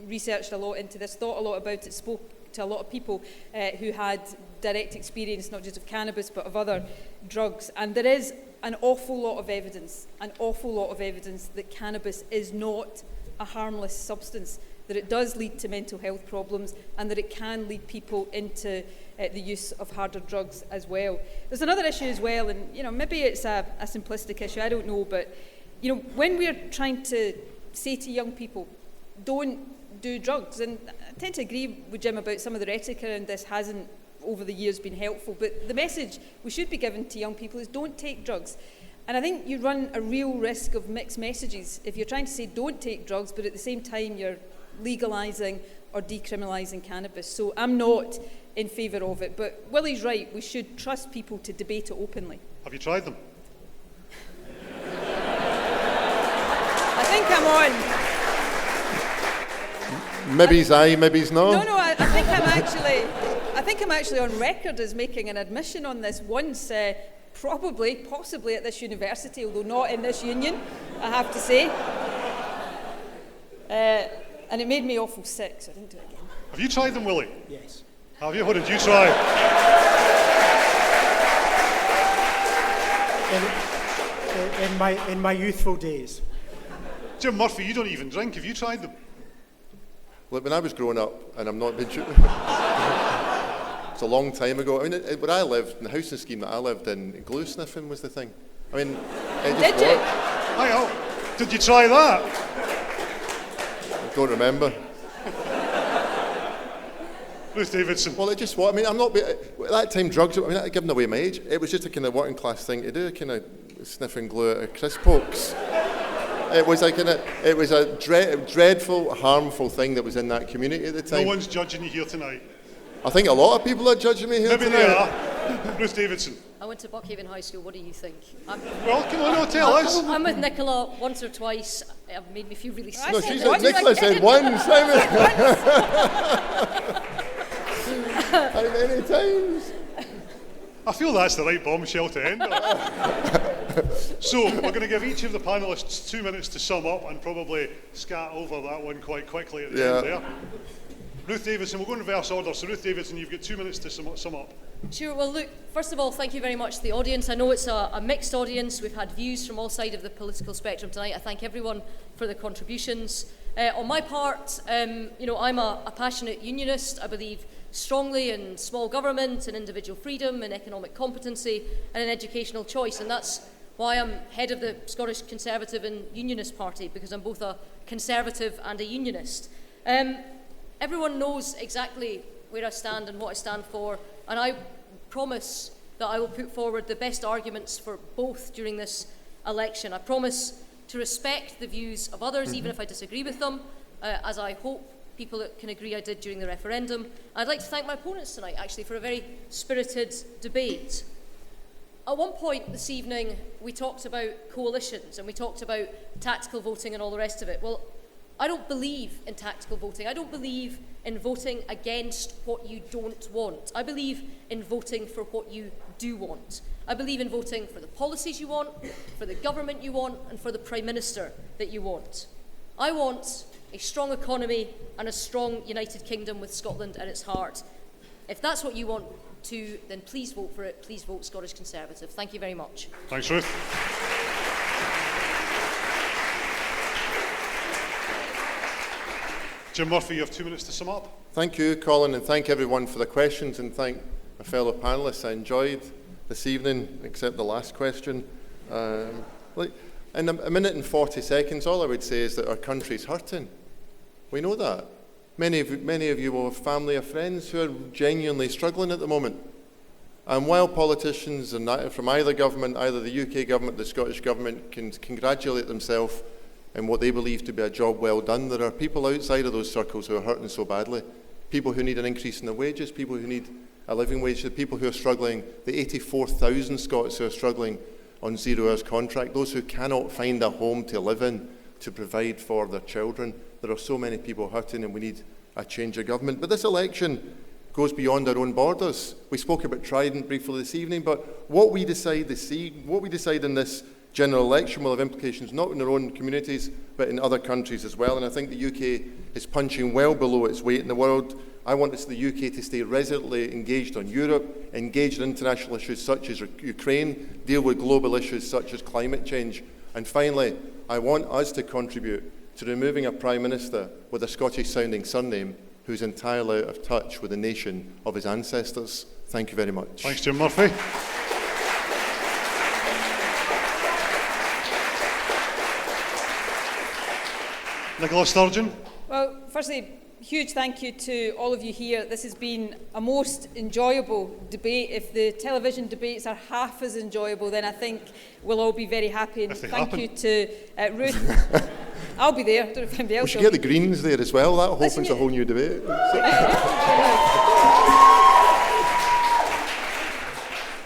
researched a lot into this, thought a lot about it, spoke to a lot of people who had direct experience not just of cannabis but of other drugs, and there is an awful lot of evidence that cannabis is not a harmless substance, that it does lead to mental health problems and that it can lead people into the use of harder drugs as well. There's another issue as well, and maybe it's a simplistic issue, I don't know, but when we're trying to say to young people, don't do drugs. And I tend to agree with Jim about some of the rhetoric around this hasn't over the years been helpful, but the message we should be giving to young people is don't take drugs. And I think you run a real risk of mixed messages if you're trying to say don't take drugs, but at the same time you're legalising or decriminalising cannabis. So I'm not in favour of it, but Willie's right, we should trust people to debate it openly. Have you tried them? I think I'm on. Maybe's aye, maybe's no. No, I think I'm actually on record as making an admission on this once, possibly at this university, although not in this union, I have to say. And it made me awful sick, so I didn't do it again. Have you tried them, Willie? Yes. Have you? What did you try? In my youthful days. Jim Murphy, you don't even drink. Have you tried them? Look, when I was growing up, and I'm not being true, it's a long time ago. I mean, where I lived, in the housing scheme that I lived in, glue sniffing was the thing. I mean, it just Did you? worked. Hang on. Did you try that? I don't remember. Ruth Davidson. Well, it just what? I mean, I'm not. At that time, drugs. I mean, I'm giving away my age. It was just a kind of working class thing to do, kind of sniffing glue at crisp pokes. It was like it was a dreadful, harmful thing that was in that community at the time. No one's judging you here tonight. I think a lot of people are judging me here Maybe tonight. they are. Ruth Davidson. I went to Buckhaven High School. What do you think? Well, come on, tell us. I'm with Nicola once or twice. It made me feel really sick. No, Nicola said once. How many times? I feel that's the right bombshell to end on. So, we're going to give each of the panellists 2 minutes to sum up and probably scat over that one quite quickly at the end there. Ruth Davidson, we'll go in reverse order. So, Ruth Davidson, you've got 2 minutes to sum up. Sure. Well, look, first of all, thank you very much to the audience. I know it's a mixed audience. We've had views from all sides of the political spectrum tonight. I thank everyone for the contributions. On my part, I'm a passionate unionist. I believe strongly in small government and individual freedom and economic competency and in educational choice, and that's why I'm head of the Scottish Conservative and Unionist Party, because I'm both a Conservative and a Unionist. Everyone knows exactly where I stand and what I stand for, and I promise that I will put forward the best arguments for both during this election. I promise to respect the views of others, even if I disagree with them, as I hope people that can agree I did during the referendum. I'd like to thank my opponents tonight, actually, for a very spirited debate. At one point this evening, we talked about coalitions and we talked about tactical voting and all the rest of it. Well, I don't believe in tactical voting. I don't believe in voting against what you don't want. I believe in voting for what you do want. I believe in voting for the policies you want, for the government you want, and for the Prime Minister that you want. I want a strong economy and a strong United Kingdom with Scotland at its heart. If that's what you want too, then please vote for it. Please vote Scottish Conservative. Thank you very much. Thanks, Ruth. Jim Murphy, you have 2 minutes to sum up. Thank you, Colin, and thank everyone for the questions, and thank my fellow panellists. I enjoyed this evening, except the last question. In a minute and 40 seconds, all I would say is that our country's hurting. We know that. Many of you will have family or friends who are genuinely struggling at the moment. And while politicians from either government, either the UK government or the Scottish government, can congratulate themselves in what they believe to be a job well done, there are people outside of those circles who are hurting so badly. People who need an increase in their wages, people who need a living wage, the people who are struggling, the 84,000 Scots who are struggling on 0 hours contract, those who cannot find a home to live in to provide for their children. There are so many people hurting, and we need a change of government. But this election goes beyond our own borders. We spoke about Trident briefly this evening, but what we decide in this general election will have implications not in our own communities, but in other countries as well. And I think the UK is punching well below its weight in the world. I want the UK to stay resolutely engaged on Europe, engaged in international issues such as Ukraine, deal with global issues such as climate change. And finally, I want us to contribute to removing a Prime Minister with a Scottish-sounding surname who's entirely out of touch with the nation of his ancestors. Thank you very much. Thanks, Jim Murphy. Nicola Sturgeon. Well, firstly, huge thank you to all of you here. This has been a most enjoyable debate. If the television debates are half as enjoyable, then I think we'll all be very happy. And thank you to Ruth. I'll be there. I don't know if anybody else We should get the Greens there as well. That opens a whole new debate.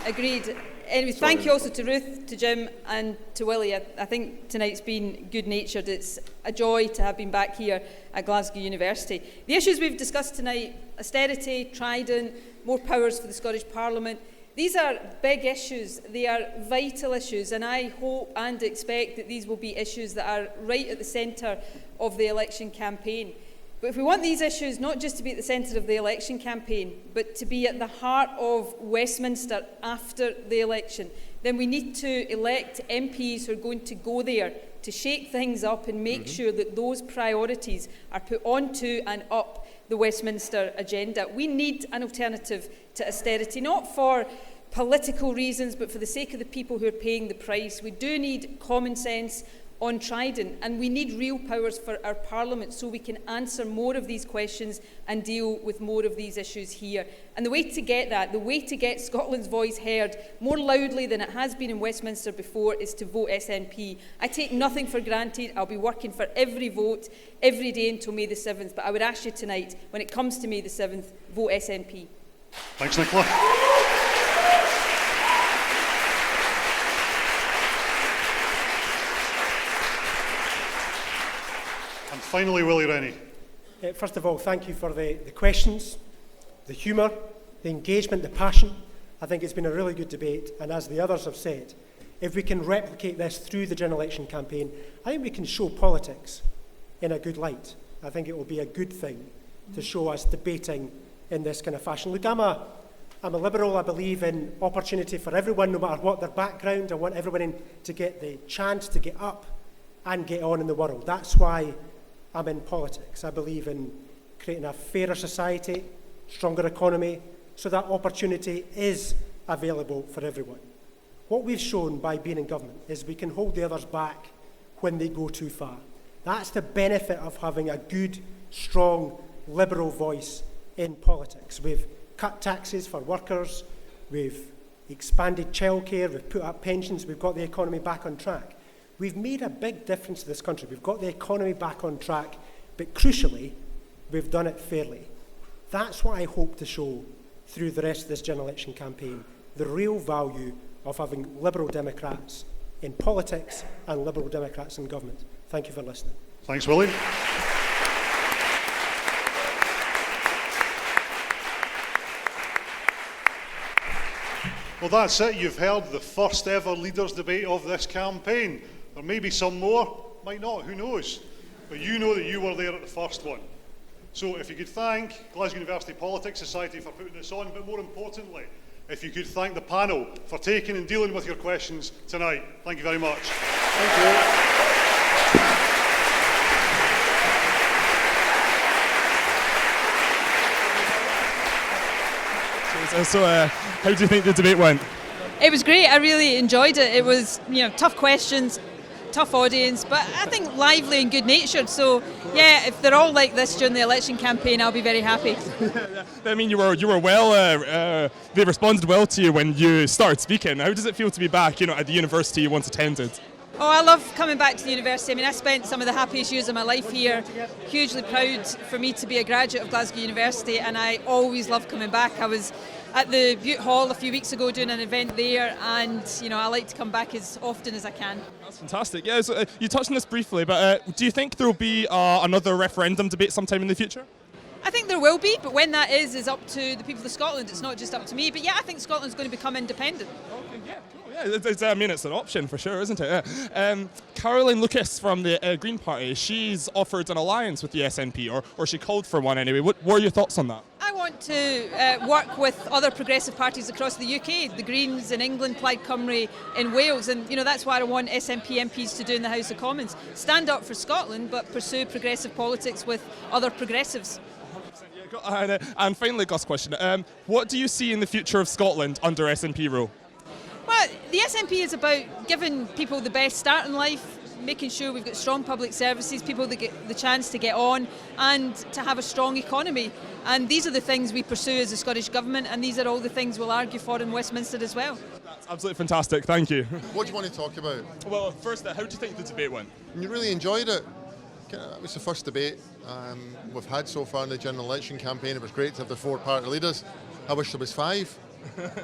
Agreed. Anyway, thank you also to Ruth, to Jim and to Willie. I think tonight's been good-natured. It's a joy to have been back here at Glasgow University. The issues we've discussed tonight, austerity, Trident, more powers for the Scottish Parliament, these are big issues. They are vital issues, and I hope and expect that these will be issues that are right at the centre of the election campaign. But if we want these issues not just to be at the centre of the election campaign, but to be at the heart of Westminster after the election, then we need to elect MPs who are going to go there to shake things up and make sure that those priorities are put onto and up the Westminster agenda. We need an alternative to austerity, not for political reasons, but for the sake of the people who are paying the price. We do need common sense on Trident, and we need real powers for our Parliament so we can answer more of these questions and deal with more of these issues here. And the way to get that, the way to get Scotland's voice heard more loudly than it has been in Westminster before, is to vote SNP. I take nothing for granted. I'll be working for every vote every day until May the 7th, but I would ask you tonight, when it comes to May the 7th, vote SNP. Thanks, Nicola. And finally, Willie Rennie. First of all, thank you for the questions, the humour, the engagement, the passion. I think it's been a really good debate, and as the others have said, if we can replicate this through the general election campaign, I think we can show politics in a good light. I think it will be a good thing to show us debating in this kind of fashion. Look, I'm a liberal. I believe in opportunity for everyone, no matter what their background. I want everyone to get the chance to get up and get on in the world. That's why I'm in politics. I believe in creating a fairer society, stronger economy, so that opportunity is available for everyone. What we've shown by being in government is we can hold the others back when they go too far. That's the benefit of having a good, strong, liberal voice in politics. We've cut taxes for workers, we've expanded childcare, we've put up pensions, we've got the economy back on track. We've made a big difference to this country. We've got the economy back on track, but crucially, we've done it fairly. That's what I hope to show through the rest of this general election campaign, the real value of having Liberal Democrats in politics and Liberal Democrats in government. Thank you for listening. Thanks, Willie. Well, that's it. You've heard the first ever leaders' debate of this campaign. There may be some more, might not, who knows? But you know that you were there at the first one. So if you could thank Glasgow University Politics Society for putting this on, but more importantly, if you could thank the panel for taking and dealing with your questions tonight. Thank you very much. Thank you. So how do you think the debate went? It was great. I really enjoyed it. It was, tough questions, tough audience, but I think lively and good-natured. So, yeah, if they're all like this during the election campaign, I'll be very happy. I mean, you were well. They responded well to you when you started speaking. How does it feel to be back, at the university you once attended? Oh, I love coming back to the university. I mean, I spent some of the happiest years of my life here. Hugely proud for me to be a graduate of Glasgow University, and I always love coming back. I was at the Butte Hall a few weeks ago doing an event there, and I like to come back as often as I can. That's fantastic. Yeah, so, you touched on this briefly, but do you think there will be another referendum debate sometime in the future? I think there will be, but when that is up to the people of Scotland. It's not just up to me. But yeah, I think Scotland's going to become independent. Okay, yeah, cool. Yeah, it's an option for sure, isn't it? Yeah. Caroline Lucas from the Green Party, she's offered an alliance with the SNP, or she called for one anyway. What are your thoughts on that? I want to work with other progressive parties across the UK, the Greens in England, Plaid Cymru in Wales, and that's what I want SNP MPs to do in the House of Commons. Stand up for Scotland, but pursue progressive politics with other progressives. And finally, Gus, question. What do you see in the future of Scotland under SNP rule? Well, the SNP is about giving people the best start in life, making sure we've got strong public services, people that get the chance to get on, and to have a strong economy. And these are the things we pursue as the Scottish Government, and these are all the things we'll argue for in Westminster as well. That's absolutely fantastic, thank you. What do you want to talk about? Well, first, how do you think the debate went? You really enjoyed it. It was the first debate we've had so far in the general election campaign. It was great to have the 4 party leaders. I wish there was 5.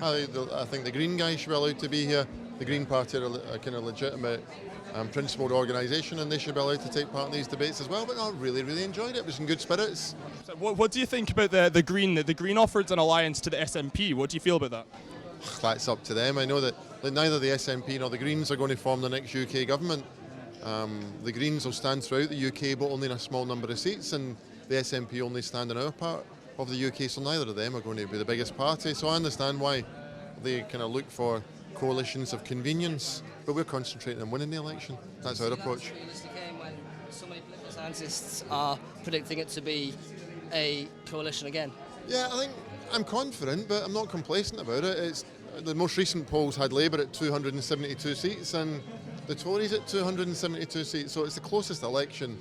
I think the Green guys should be allowed to be here. The Green Party are a kind of legitimate principled organisation, and they should be allowed to take part in these debates as well. But no, I really, really enjoyed it. It was in good spirits. So what do you think about the Green? The Green offered an alliance to the SNP. What do you feel about that? That's up to them. I know that neither the SNP nor the Greens are going to form the next UK government. The Greens will stand throughout the UK, but only in a small number of seats, and the SNP only stand in our part of the UK, so neither of them are going to be the biggest party. So I understand why they kind of look for coalitions of convenience, but we're concentrating on winning the election. That's our approach. When so many political scientists are predicting it to be a coalition again? Yeah, I think I'm confident, but I'm not complacent about it. The most recent polls had Labour at 272 seats and the Tories at 272 seats, so it's the closest election.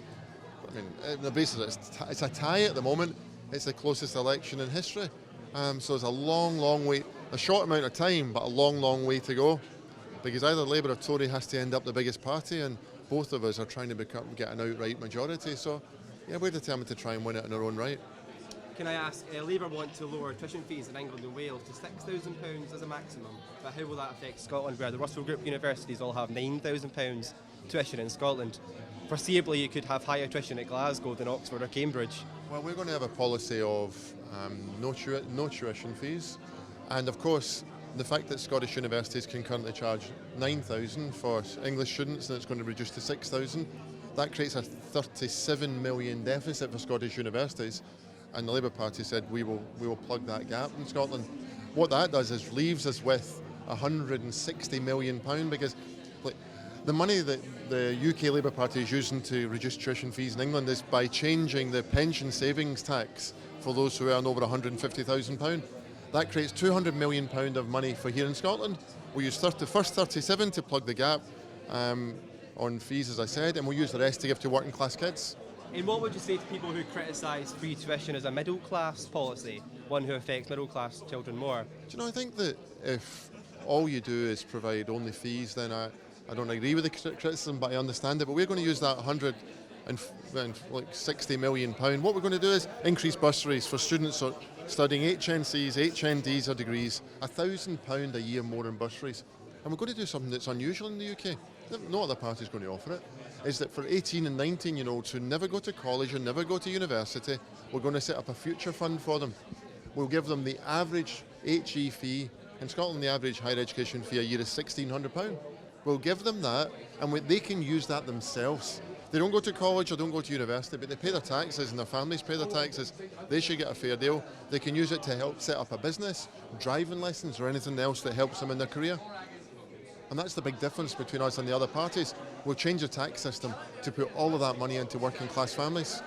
I mean, on the basis it's a tie at the moment. It's the closest election in history. So it's a long way, a short amount of time, but a long way to go. Because either Labour or Tory has to end up the biggest party, and both of us are trying to get an outright majority. So, yeah, we're determined to try and win it in our own right. Can I ask, Labour want to lower tuition fees in England and Wales to £6,000 as a maximum, but how will that affect Scotland, where the Russell Group universities all have £9,000 tuition in Scotland? Foreseeably, you could have higher tuition at Glasgow than Oxford or Cambridge. Well, we're going to have a policy of no tuition fees, and of course, the fact that Scottish universities can currently charge £9,000 for English students and it's going to reduce to £6,000, that creates a £37 million deficit for Scottish universities. And the Labour Party said we will plug that gap in Scotland. What that does is leaves us with £160 million, because the money that the UK Labour Party is using to reduce tuition fees in England is by changing the pension savings tax for those who earn over £150,000. That creates £200 million of money for here in Scotland. We'll use the first 37 to plug the gap on fees, as I said, and we'll use the rest to give to working class kids. And what would you say to people who criticise free tuition as a middle-class policy, one who affects middle-class children more? Do you know, I think that if all you do is provide only fees, then I don't agree with the criticism, but I understand it. But we're going to use that £160 million. What we're going to do is increase bursaries for students studying HNCs, HNDs or degrees, £1,000 a year more in bursaries. And we're going to do something that's unusual in the UK. No other party is going to offer it. Is that for 18 and 19-year-olds who never go to college and never go to university, we're going to set up a future fund for them. We'll give them the average HE fee. In Scotland, the average higher education fee a year is £1,600. We'll give them that, and they can use that themselves. They don't go to college or don't go to university, but they pay their taxes and their families pay their taxes. They should get a fair deal. They can use it to help set up a business, driving lessons or anything else that helps them in their career. And that's the big difference between us and the other parties. We'll change the tax system to put all of that money into working class families.